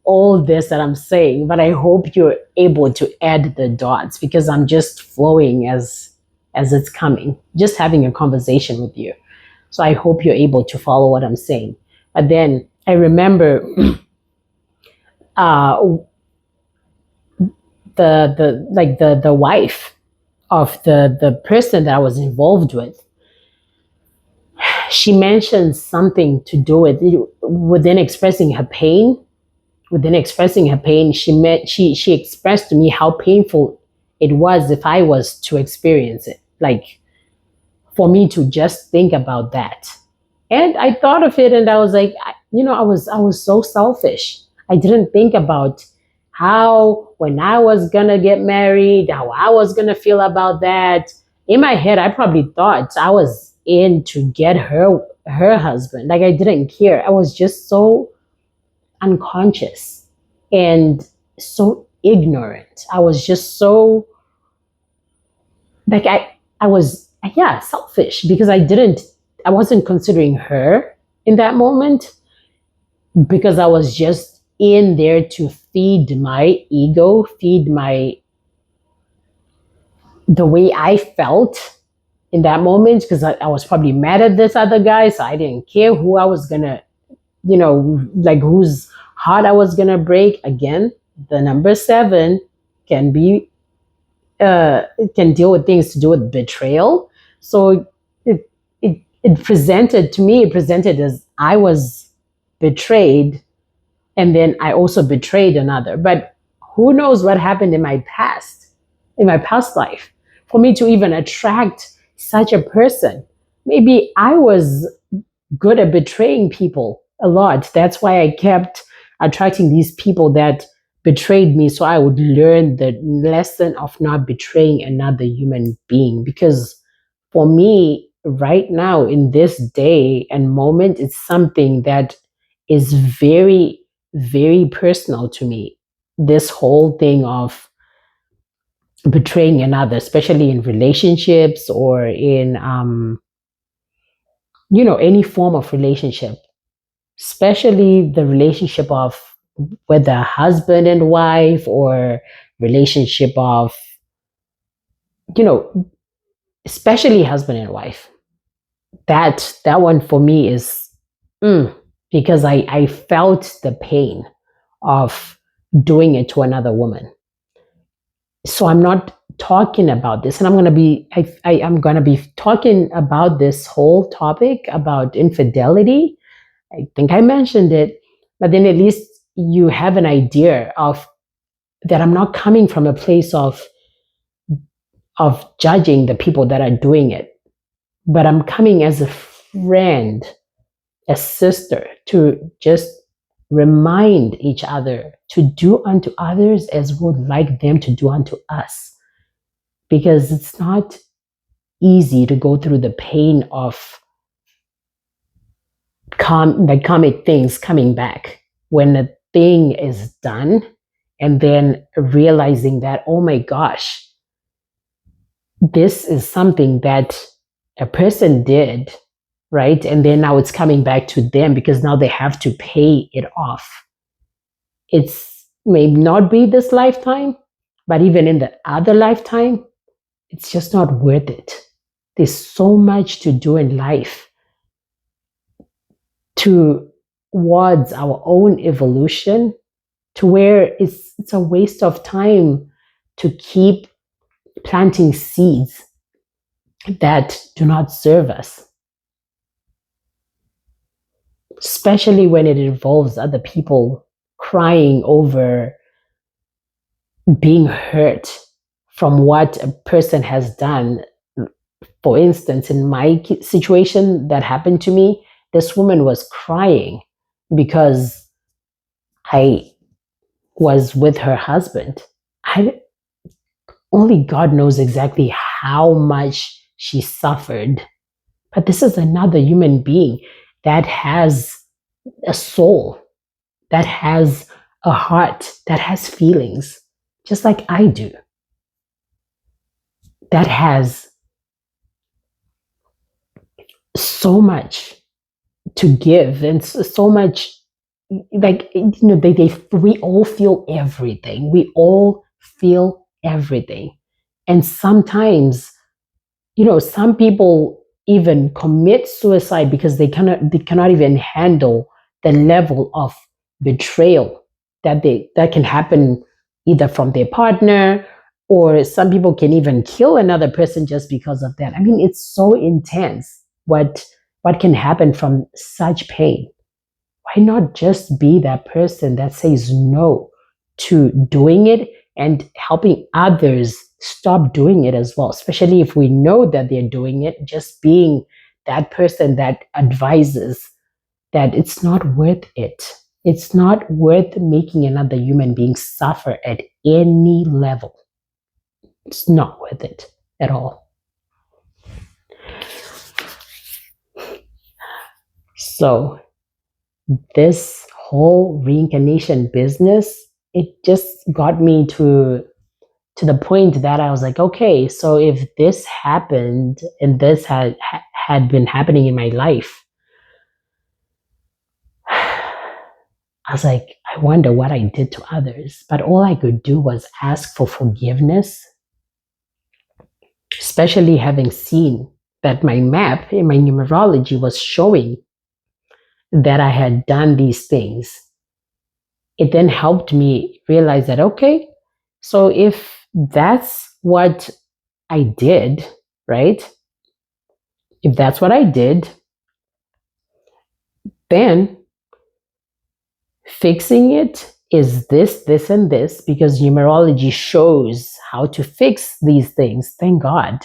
Speaker 1: all this that I'm saying, but I hope you're able to add the dots because I'm just flowing as it's coming, just having a conversation with you. So I hope you're able to follow what I'm saying. But then I remember uh, the wife of the person that I was involved with. She mentioned something to do with within expressing her pain. Within expressing her pain, she expressed to me how painful it was if I was to experience it. Like for me to just think about that. And I thought of it and I was like, I was so selfish. I didn't think about how when I was gonna get married, how I was gonna feel about that. In my head, I probably thought I was in to get her husband. Like I didn't care. I was just so unconscious and so ignorant. I was just so like I was, yeah, selfish because I wasn't considering her in that moment because I was just in there to feed my ego, feed my the way I felt in that moment because I was probably mad at this other guy, so I didn't care who I was gonna, like whose heart I was gonna break. Again, the number seven can be it can deal with things to do with betrayal. So it presented to me, it presented as I was betrayed and then I also betrayed another. But who knows what happened in my past life, for me to even attract such a person. Maybe I was good at betraying people a lot. That's why I kept attracting these people that betrayed me so I would learn the lesson of not betraying another human being. Because for me, right now, in this day and moment, it's something that is very, very personal to me. This whole thing of betraying another, especially in relationships or in, any form of relationship, especially the relationship of whether husband and wife or relationship of, you know, especially husband and wife. That one for me is mm, because I felt the pain of doing it to another woman. So I'm not talking about this, and I'm gonna be talking about this whole topic about infidelity. I think I mentioned it, but then at least you have an idea of that I'm not coming from a place of judging the people that are doing it, but I'm coming as a friend, a sister, to just remind each other to do unto others as we would like them to do unto us. Because it's not easy to go through the pain of comic things coming back when a thing is done and then realizing that, oh my gosh, this is something that a person did, right? And then now it's coming back to them because now they have to pay it off. It's may not be this lifetime, but even in the other lifetime, it's just not worth it. There's so much to do in life towards our own evolution to where it's a waste of time to keep planting seeds that do not serve us, especially when it involves other people crying over being hurt from what a person has done. For instance, in my situation that happened to me, this woman was crying because I was with her husband. I, only God knows exactly how much she suffered. But this is another human being that has a soul, that has a heart, that has feelings, just like I do, that has so much to give and so much, like, we all feel everything. We all feel everything. And sometimes, some people even commit suicide because they cannot even handle the level of betrayal that can happen either from their partner, or some people can even kill another person just because of that. I mean, it's so intense what can happen from such pain. Why not just be that person that says no to doing it and helping others stop doing it as well? Especially if we know that they're doing it, just being that person that advises that it's not worth it. It's not worth making another human being suffer at any level. It's not worth it at all. So, this whole reincarnation business, it just got me to the point that I was like, okay, so if this happened and this had been happening in my life, I was like, I wonder what I did to others. But all I could do was ask for forgiveness, especially having seen that my map in my numerology was showing that I had done these things. It then helped me realize that, okay, so if that's what I did, right? If that's what I did, then fixing it is this, this, and this, because numerology shows how to fix these things. Thank God.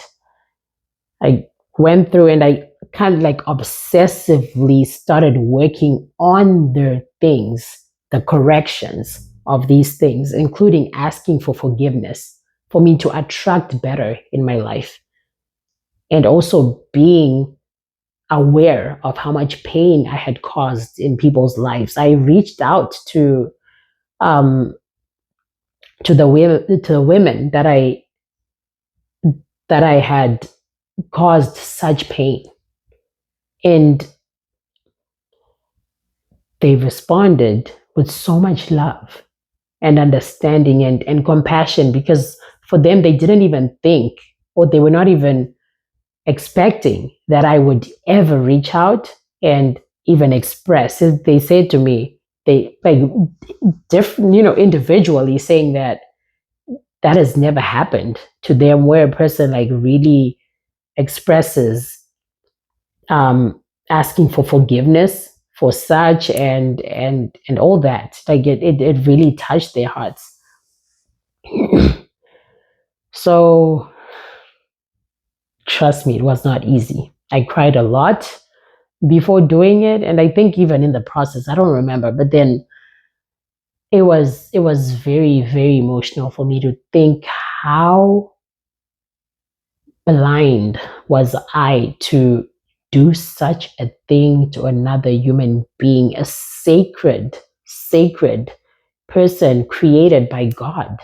Speaker 1: I went through and I kind of like obsessively started working on the things, the corrections of these things, including asking for forgiveness for me to attract better in my life, and also being aware of how much pain I had caused in people's lives. I reached out um, to the women that I had caused such pain, and they responded with so much love and understanding and compassion, because for them they didn't even think, or they were not even expecting that I would ever reach out and even express. They said to me, they like different, individually saying that that has never happened to them, where a person like really expresses um, asking for forgiveness for such and all that. Like it really touched their hearts. So trust me, it was not easy. I cried a lot before doing it, and I think even in the process, I don't remember, but then it was very, very emotional for me to think how blind was I to do such a thing to another human being, a sacred person created by God,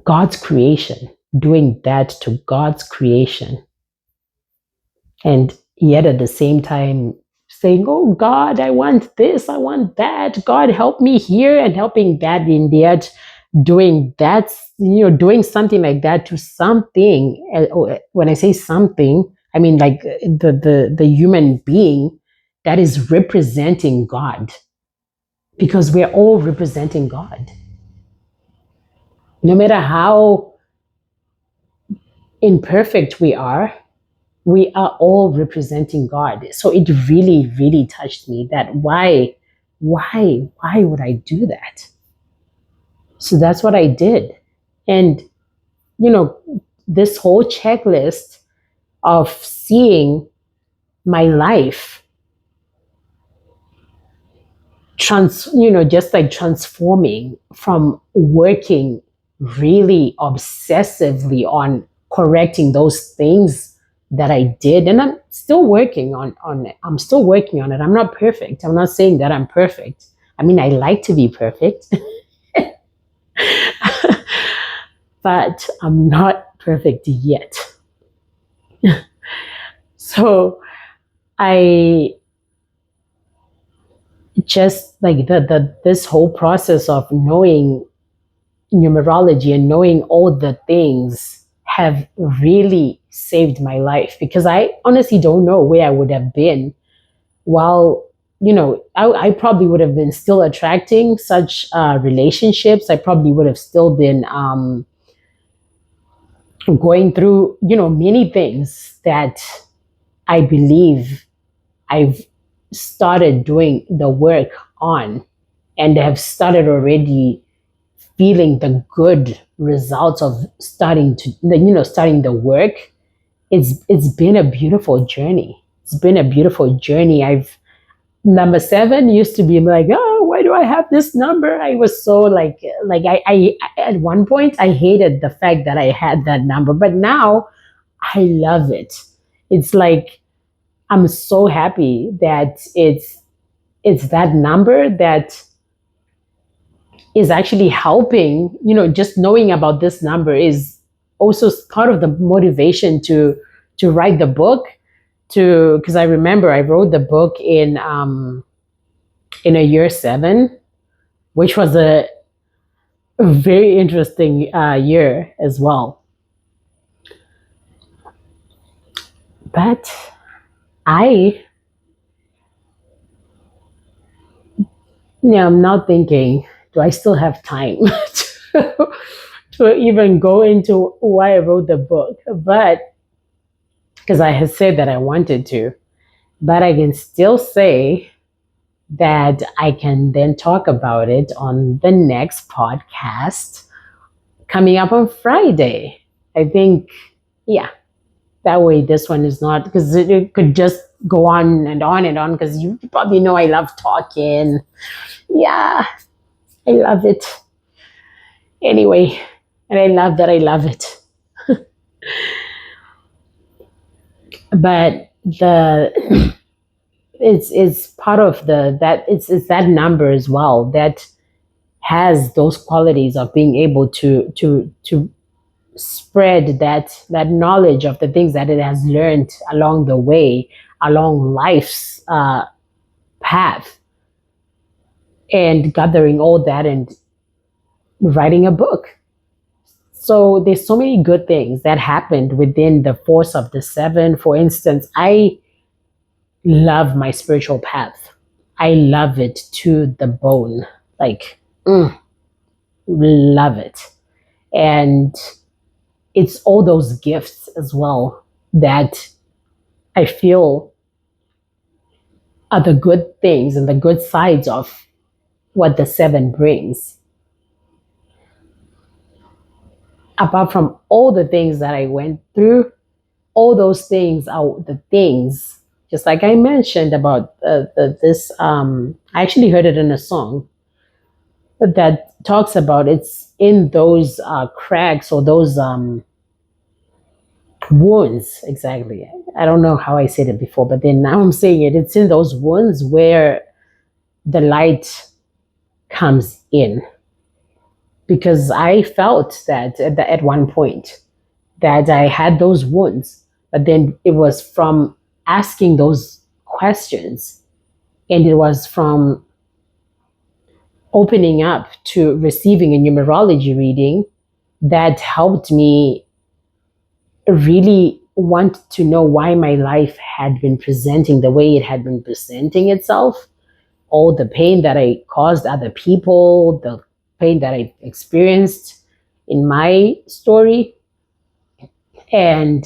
Speaker 1: God's creation, doing that to God's creation. And yet at the same time saying, oh God, I want this, I want that, God help me here, and helping that, and yet doing that, doing something like that to something. When I say something, I mean like the human being that is representing God, because we're all representing God. No matter how imperfect we are all representing God. So it really, really touched me that why would I do that? So that's what I did. And, you know, this whole checklist of seeing my life just like transforming from working really obsessively on correcting those things that I did. And I'm still working on it. I'm still working on it. I'm not perfect. I'm not saying that I'm perfect. I mean, I like to be perfect, but I'm not perfect yet. So I just like the this whole process of knowing numerology and knowing all the things have really saved my life, because I honestly don't know where I would have been while, I probably would have been still attracting such relationships. I probably would have still been going through, many things that I believe I've started doing the work on, and have started already feeling the good results of starting the work. It's been a beautiful journey. It's been a beautiful journey. I've Number 7 used to be like, oh, why do I have this number? I was so I at one point I hated the fact that I had that number, but now I love it. It's like I'm so happy that it's that number that is actually helping. Just knowing about this number is also part of the motivation to write the book. To Because I remember I wrote the book in a year 7, which was a very interesting year as well. But I, I'm now thinking, do I still have time to, to even go into why I wrote the book? But because I had said that I wanted to, but I can still say that I can then talk about it on the next podcast coming up on Friday. I think, yeah, that way this one is not, because it could just go on and on and on, because you probably know I love talking. Yeah, I love it. Anyway, and I love that I love it. But the it's part of it's that number as well that has those qualities of being able to spread that knowledge of the things that it has learned along the way, along life's path, and gathering all that and writing a book. So there's so many good things that happened within the force of the 7. For instance, I love my spiritual path. I love it to the bone. Like, love it. And it's all those gifts as well that I feel are the good things and the good sides of what the 7 brings. Apart from all the things that I went through, all those things are the things, just like I mentioned about this. I actually heard it in a song that talks about it's in those cracks or those wounds. Exactly. I don't know how I said it before, but then now I'm saying it. It's in those wounds where the light comes in. Because I felt that at one point that I had those wounds, but then it was from asking those questions, and it was from opening up to receiving a numerology reading that helped me really want to know why my life had been presenting the way it had been presenting itself. All the pain that I caused other people, the pain that I experienced in my story, and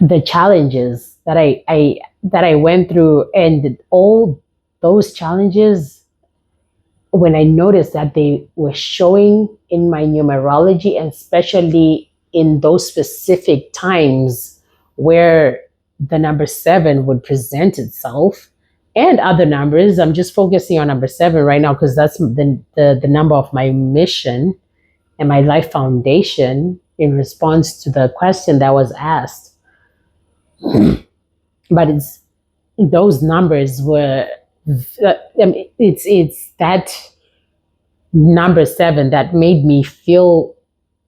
Speaker 1: the challenges that I went through, and all those challenges when I noticed that they were showing in my numerology, and especially in those specific times where the number 7 would present itself, and other numbers. I'm just focusing on number 7 right now because that's the number of my mission and my life foundation in response to the question that was asked. But it's those numbers were, it's that number 7 that made me feel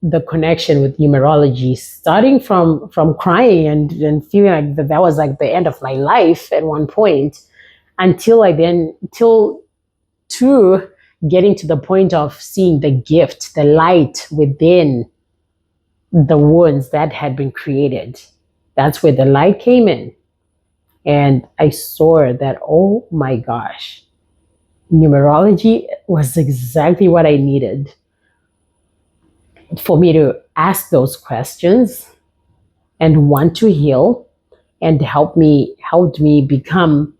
Speaker 1: the connection with numerology, starting from crying and feeling like that was like the end of my life at one point, until I then till to getting to the point of seeing the gift, the light within the wounds that had been created. That's where the light came in. And I saw that, oh my gosh, numerology was exactly what I needed for me to ask those questions and want to heal, and helped me become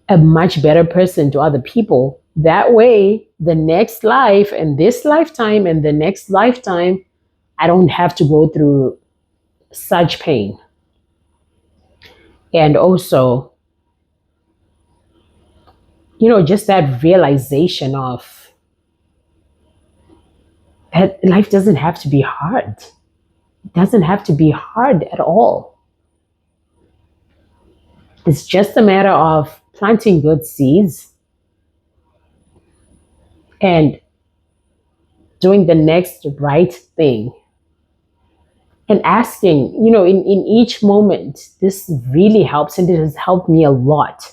Speaker 1: a much better person to other people. That way, the next life and this lifetime and the next lifetime, I don't have to go through such pain. And also, just that realization of that life doesn't have to be hard. It doesn't have to be hard at all. It's just a matter of planting good seeds and doing the next right thing and asking, in each moment. This really helps, and it has helped me a lot.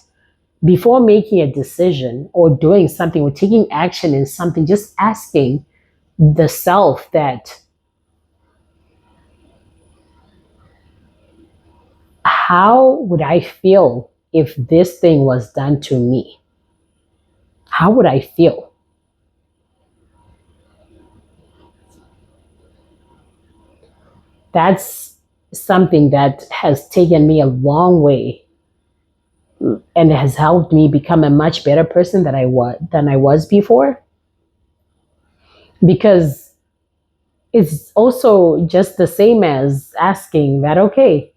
Speaker 1: Before making a decision or doing something or taking action in something, just asking the self that, how would I feel if this thing was done to me? How would I feel? That's something that has taken me a long way, and it has helped me become a much better person than I was before. Because it's also just the same as asking that, okay,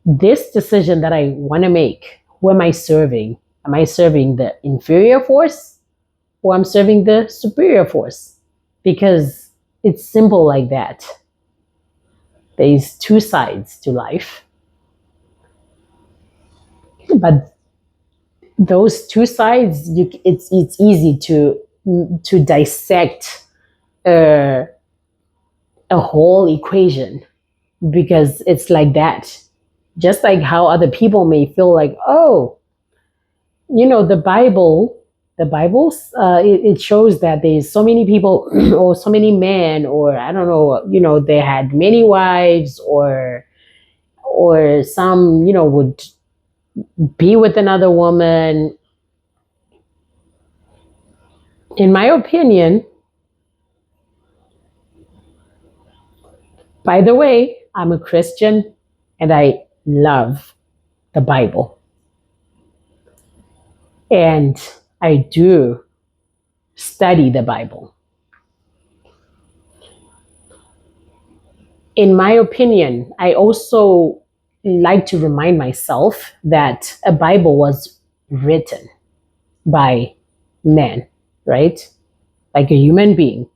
Speaker 1: this decision that I want to make, who am I serving? Am I serving the inferior force, or I'm serving the superior force? Because it's simple like that. There's two sides to life. But those two sides, it's easy to dissect a, a whole equation, because it's like that. Just like how other people may feel like, oh, the Bible, it shows that there's so many people or so many men, or I don't know, they had many wives, or some, would be with another woman. In my opinion, by the way, I'm a Christian and I love the Bible. And I do study the Bible. In my opinion, I also like to remind myself that a Bible was written by men, right? Like a human being.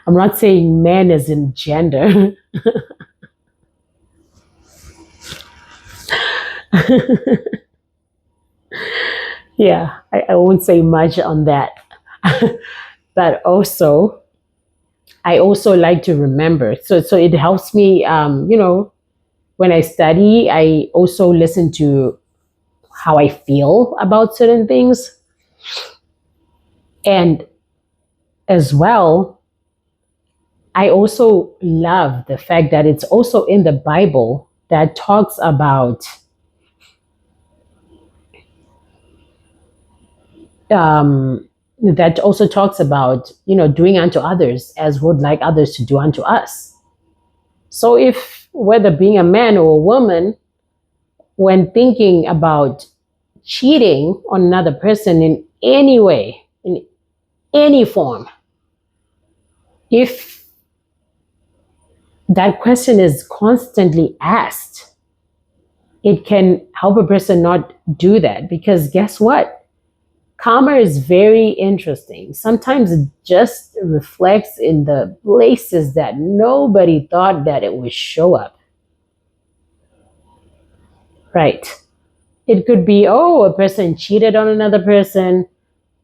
Speaker 1: I'm not saying man as in gender. Yeah, I won't say much on that. But also, I also like to remember. So it helps me, when I study, I also listen to how I feel about certain things. And as well, I also love the fact that it's also in the Bible that talks about doing unto others as would like others to do unto us. So if, whether being a man or a woman, when thinking about cheating on another person in any way, any form. If that question is constantly asked, it can help a person not do that, because guess what? Karma is very interesting. Sometimes it just reflects in the places that nobody thought that it would show up. Right. It could be, oh, a person cheated on another person,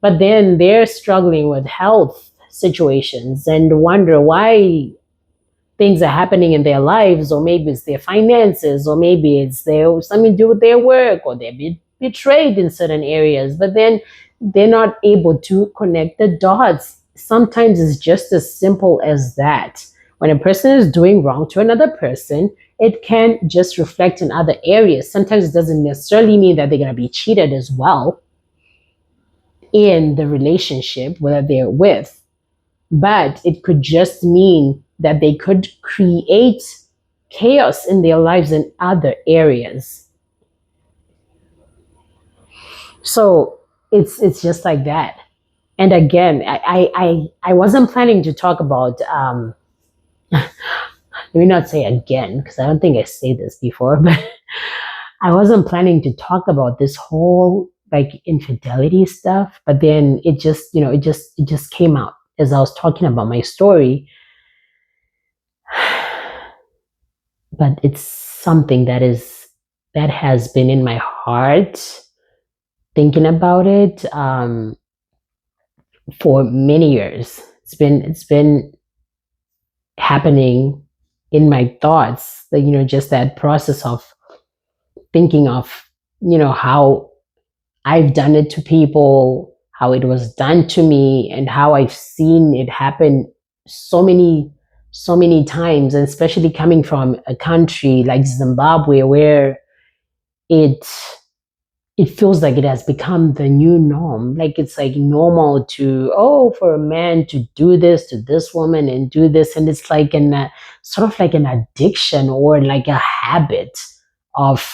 Speaker 1: but then they're struggling with health situations and wonder why things are happening in their lives, or maybe it's their finances, or maybe it's their something to do with their work, or they're betrayed in certain areas, but then they're not able to connect the dots. Sometimes it's just as simple as that. When a person is doing wrong to another person, it can just reflect in other areas. Sometimes it doesn't necessarily mean that they're going to be cheated as well in the relationship whether they're with, but it could just mean that they could create chaos in their lives in other areas. So it's just like that. And again, I wasn't planning to talk about let me not say again, because I don't think I said this before, but I wasn't planning to talk about this whole like infidelity stuff, but then it just, it just came out as I was talking about my story. But it's something that has been in my heart, thinking about it for many years. It's been happening in my thoughts, that just that process of thinking of how I've done it to people, how it was done to me, and how I've seen it happen so many times, and especially coming from a country like Zimbabwe, where it it feels like it has become the new norm. Like it's like normal to, oh, for a man to do this to this woman and do this, and it's like an sort of like an addiction or like a habit of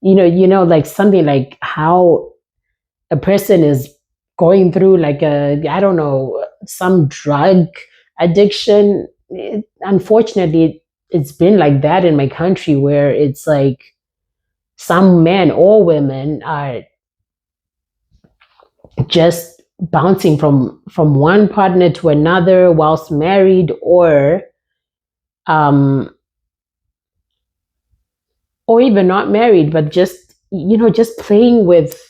Speaker 1: like something like how a person is going through like a, I don't know, some drug addiction. Unfortunately, it's been like that in my country, where it's like some men or women are just bouncing from one partner to another whilst married, um or even not married, but just just playing with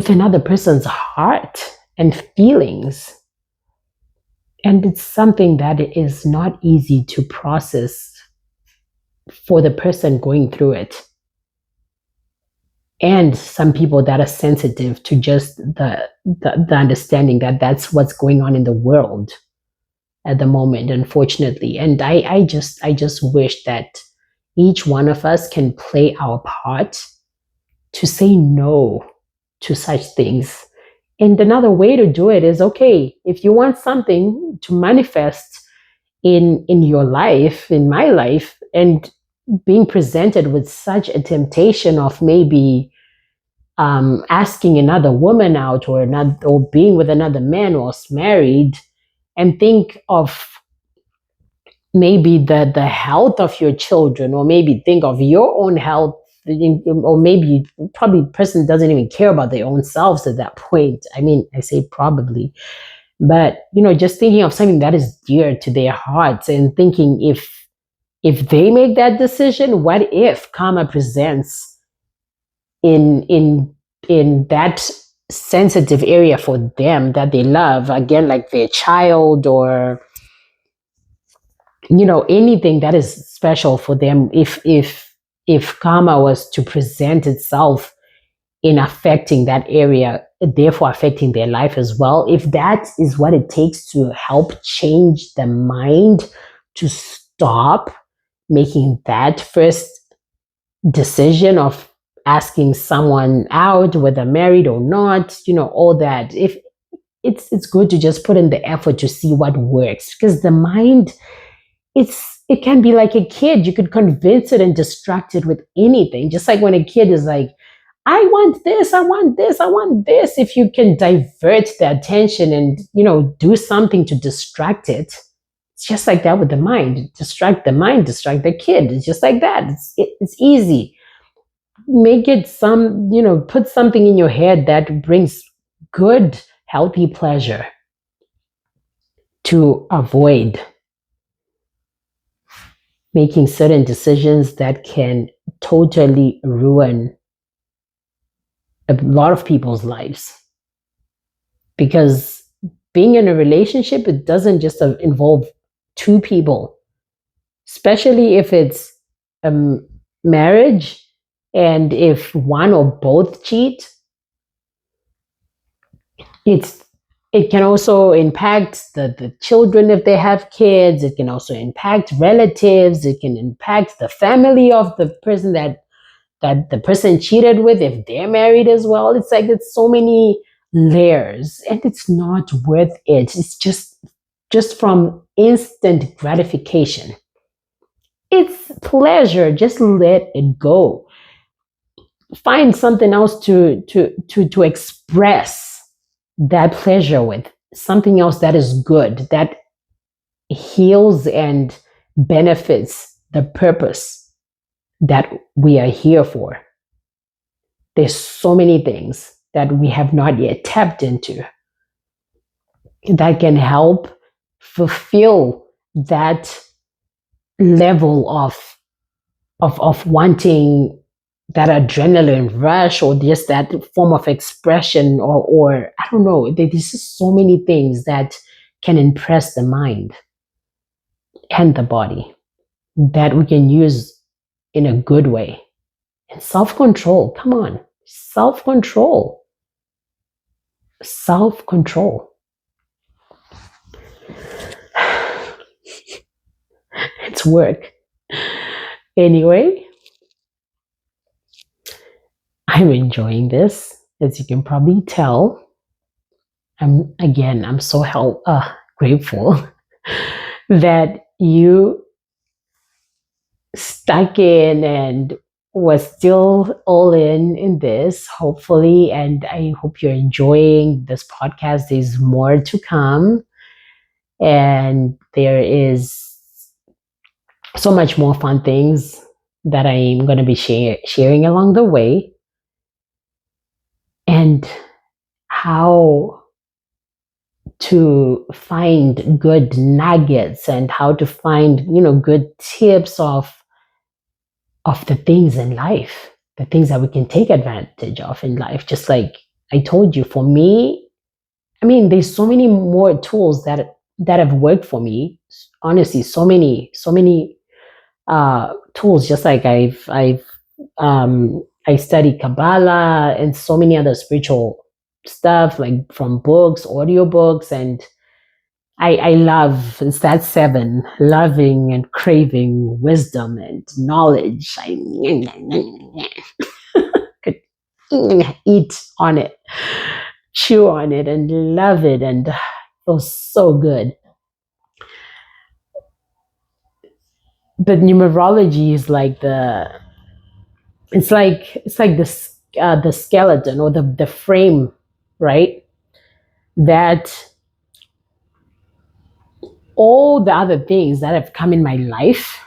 Speaker 1: another person's heart and feelings. And it's something that is not easy to process for the person going through it. And some people that are sensitive to just the understanding that that's what's going on in the world at the moment, unfortunately. And I just wish that each one of us can play our part to say no to such things. And another way to do it is, okay, if you want something to manifest in your life, in my life, and being presented with such a temptation of maybe asking another woman out, or being with another man whilst married, and think of maybe the health of your children, or maybe think of your own health, or maybe probably the person doesn't even care about their own selves at that point. I mean, I say probably, but just thinking of something that is dear to their hearts, and thinking, if they make that decision, what if karma presents in that sensitive area for them that they love, again, like their child, or anything that is special for them, if karma was to present itself in affecting that area, therefore affecting their life as well, if that is what it takes to help change the mind, to stop making that first decision of asking someone out, whether married or not, all that, if it's good to just put in the effort to see what works, because the mind, it can be like a kid. You could convince it and distract it with anything. Just like when a kid is like, I want this, I want this, I want this. If you can divert the attention and, do something to distract it, it's just like that with the mind. Distract the mind, distract the kid. It's just like that. It's easy. Make it put something in your head that brings good, healthy pleasure to avoid making certain decisions that can totally ruin a lot of people's lives. Because being in a relationship, it doesn't just involve two people, especially if it's a marriage, and if one or both cheat, it can also impact the children if they have kids. It can also impact relatives. It can impact the family of the person that the person cheated with if they're married as well. It's like it's so many layers, and it's not worth it. It's just from instant gratification. It's pleasure. Just let it go. Find something else to express that pleasure with. Something else that is good, that heals and benefits the purpose that we are here for. There's so many things that we have not yet tapped into that can help fulfill that level of wanting that adrenaline rush, or just that form of expression, or I don't know. There's just so many things that can impress the mind and the body that we can use in a good way. And self-control, come on, self-control. Self-control. It's work. Anyway, I'm enjoying this, as you can probably tell. I'm so grateful that you stuck in and was still all in this, hopefully. And I hope you're enjoying this podcast. There's more to come, and there is so much more fun things that I'm going to be sharing along the way, and how to find good nuggets, and how to find good tips of the things in life, the things that we can take advantage of in life. Just like I told you, for me, I mean, there's so many more tools that have worked for me. Honestly, so many tools. Just like I study Kabbalah and so many other spiritual stuff, like from books, audiobooks, and I love, it's that 7, loving and craving wisdom and knowledge. I could eat on it, chew on it, and love it, and it was so good. But numerology is like it's like the skeleton, or the frame, right? That all the other things that have come in my life,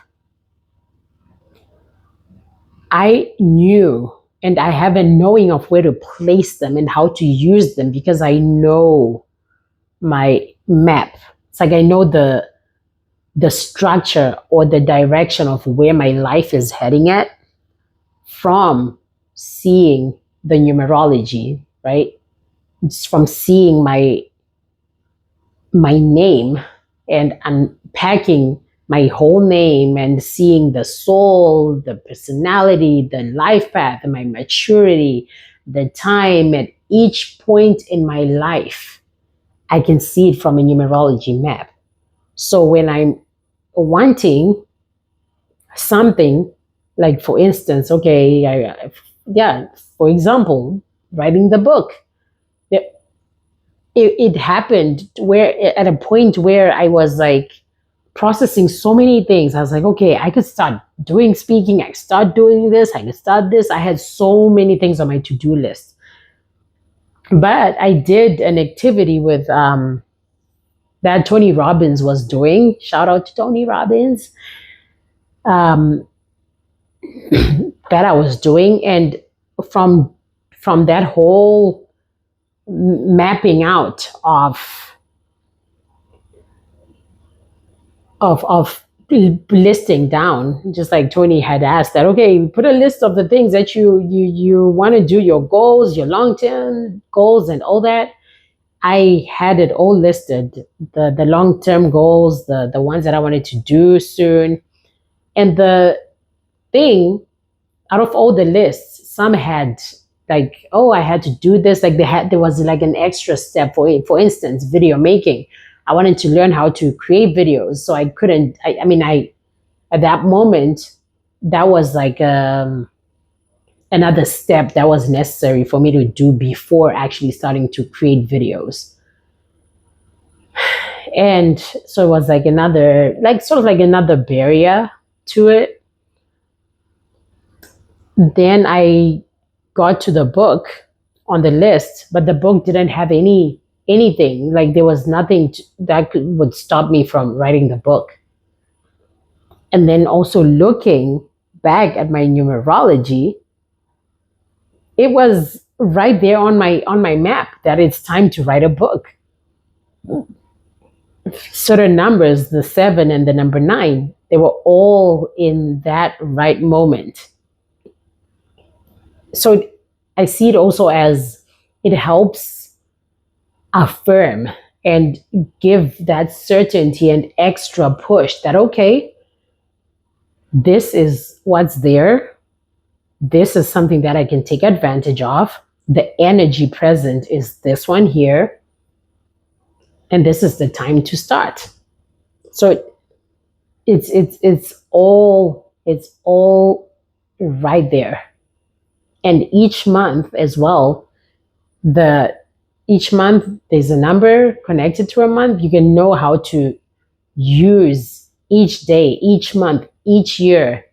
Speaker 1: I knew, and I have a knowing of where to place them and how to use them, because I know my map. It's like I know the structure or the direction of where my life is heading at from seeing the numerology, right? It's from seeing my name and unpacking my whole name, and seeing the soul, the personality, the life path, and my maturity, the time at each point in my life. I can see it from a numerology map. So when I'm wanting something, like for instance, okay, for example, writing the book, it happened where at a point where I was like processing so many things. I was like, okay, I could start doing speaking. I start doing this. I start this. I had so many things on my to-do list. But I did an activity with that Tony Robbins was doing. Shout out to Tony Robbins. Um, that I was doing, and from that whole mapping out of listing down, just like Tony had asked, that okay, put a list of the things that you want to do, your goals, your long-term goals, and all that. I had it all listed, the long-term goals, the ones that I wanted to do soon. And the thing, out of all the lists, some had like, oh, I had to do this. Like there was like an extra step for instance, video making. I wanted to learn how to create videos, so I couldn't. I mean, I at that moment, that was like another step that was necessary for me to do before actually starting to create videos. And so it was like another, like sort of like another barrier to it. Then I got to the book on the list, but the book didn't have anything. Like there was nothing that would stop me from writing the book. And then also looking back at my numerology, it was right there on my map that it's time to write a book. Certain numbers, the 7 and the number 9, they were all in that right moment. So I see it also as it helps affirm and give that certainty and extra push that, okay, this is what's there. This is something that I can take advantage of. The energy present is this one here. And this is the time to start. So it's all right there. And each month as well, each month there's a number connected to a month. You can know how to use each day, each month, each year,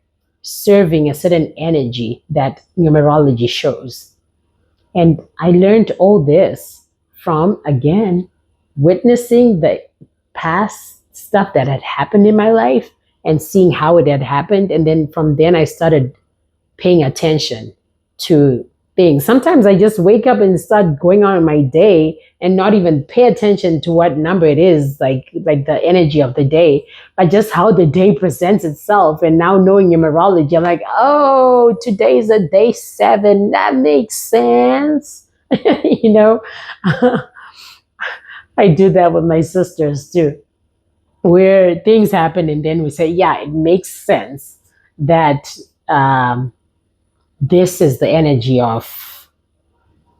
Speaker 1: serving a certain energy that numerology shows. And I learned all this from, again, witnessing the past stuff that had happened in my life and seeing how it had happened. And then from then I started paying attention to things. Sometimes I just wake up and start going on my day and not even pay attention to what number it is, like the energy of the day, but just how the day presents itself. And now knowing numerology, I'm like, oh, today's a day 7. That makes sense. You know, I do that with my sisters too, where things happen and then we say, yeah, it makes sense that this is the energy of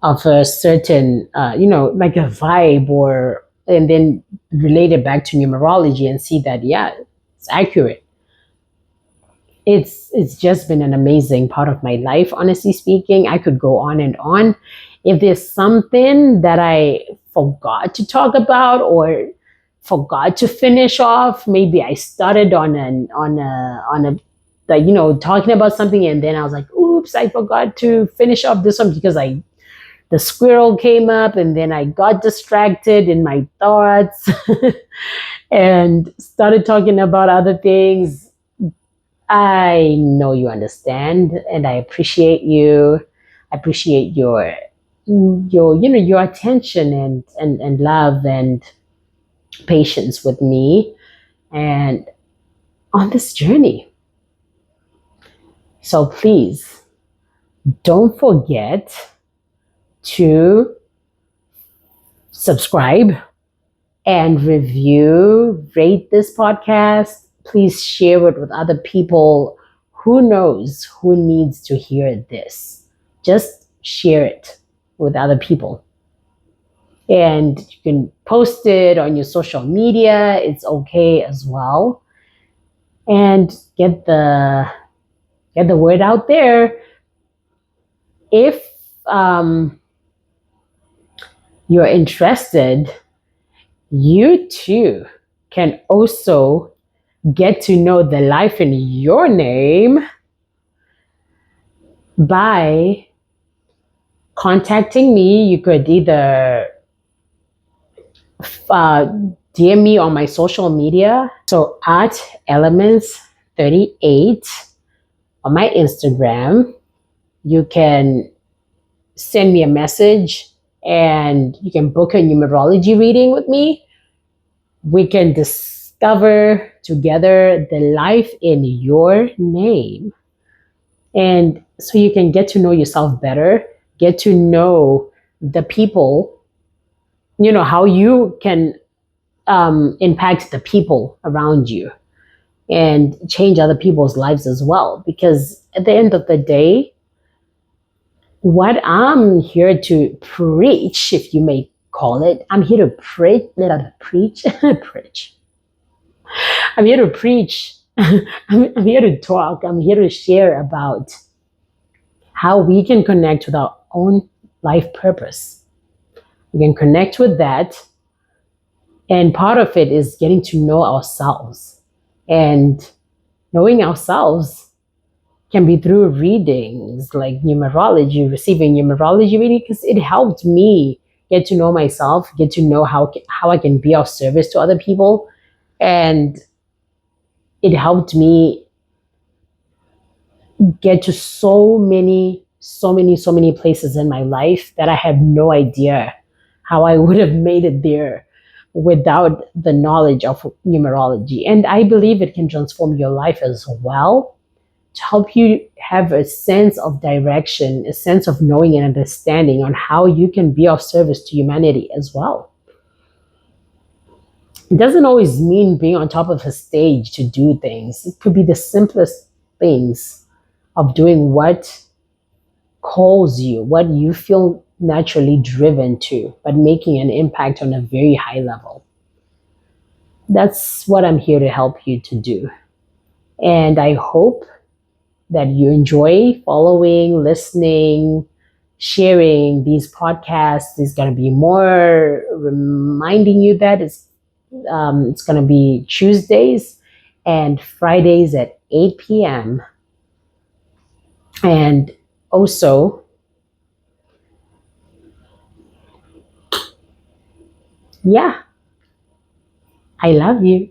Speaker 1: a certain, like a vibe, or and then relate it back to numerology and see that, yeah, it's accurate. It's just been an amazing part of my life, honestly speaking. I could go on and on. If there's something that I forgot to talk about or forgot to finish off, maybe I started on a like, talking about something and then I was like, oops, I forgot to finish off this one because the squirrel came up and then I got distracted in my thoughts and started talking about other things. I know you understand, and I appreciate you. I appreciate your attention and love and patience with me and on this journey. So please don't forget to subscribe and review, rate this podcast. Please share it with other people. Who knows who needs to hear this? Just share it with other people. And you can post it on your social media. It's okay as well. And get the word out there. If you're interested, you too can also get to know the life in your name by contacting me. You could either uh, DM me on my social media. So at Elements38 on my Instagram. You can send me a message and you can book a numerology reading with me. We can discover together the life in your name. And so you can get to know yourself better, get to know the people, how you can impact the people around you and change other people's lives as well. Because at the end of the day, what I'm here to preach, if you may call it, I'm here to preach. Preach. I'm here to preach. I'm here to talk. I'm here to share about how we can connect with our own life purpose. We can connect with that. And part of it is getting to know ourselves. And knowing ourselves can be through readings like numerology, receiving numerology reading, because it helped me get to know myself, get to know how I can be of service to other people. And it helped me get to so many places in my life that I have no idea how I would have made it there without the knowledge of numerology. And I believe it can transform your life as well, to help you have a sense of direction, a sense of knowing and understanding on how you can be of service to humanity as well. It doesn't always mean being on top of a stage to do things. It could be the simplest things of doing what calls you, what you feel naturally driven to, but making an impact on a very high level. That's what I'm here to help you to do. And I hope that you enjoy following, listening, sharing these podcasts. Is going to be more reminding you that it's going to be Tuesdays and Fridays at 8 p.m. And also, yeah, I love you.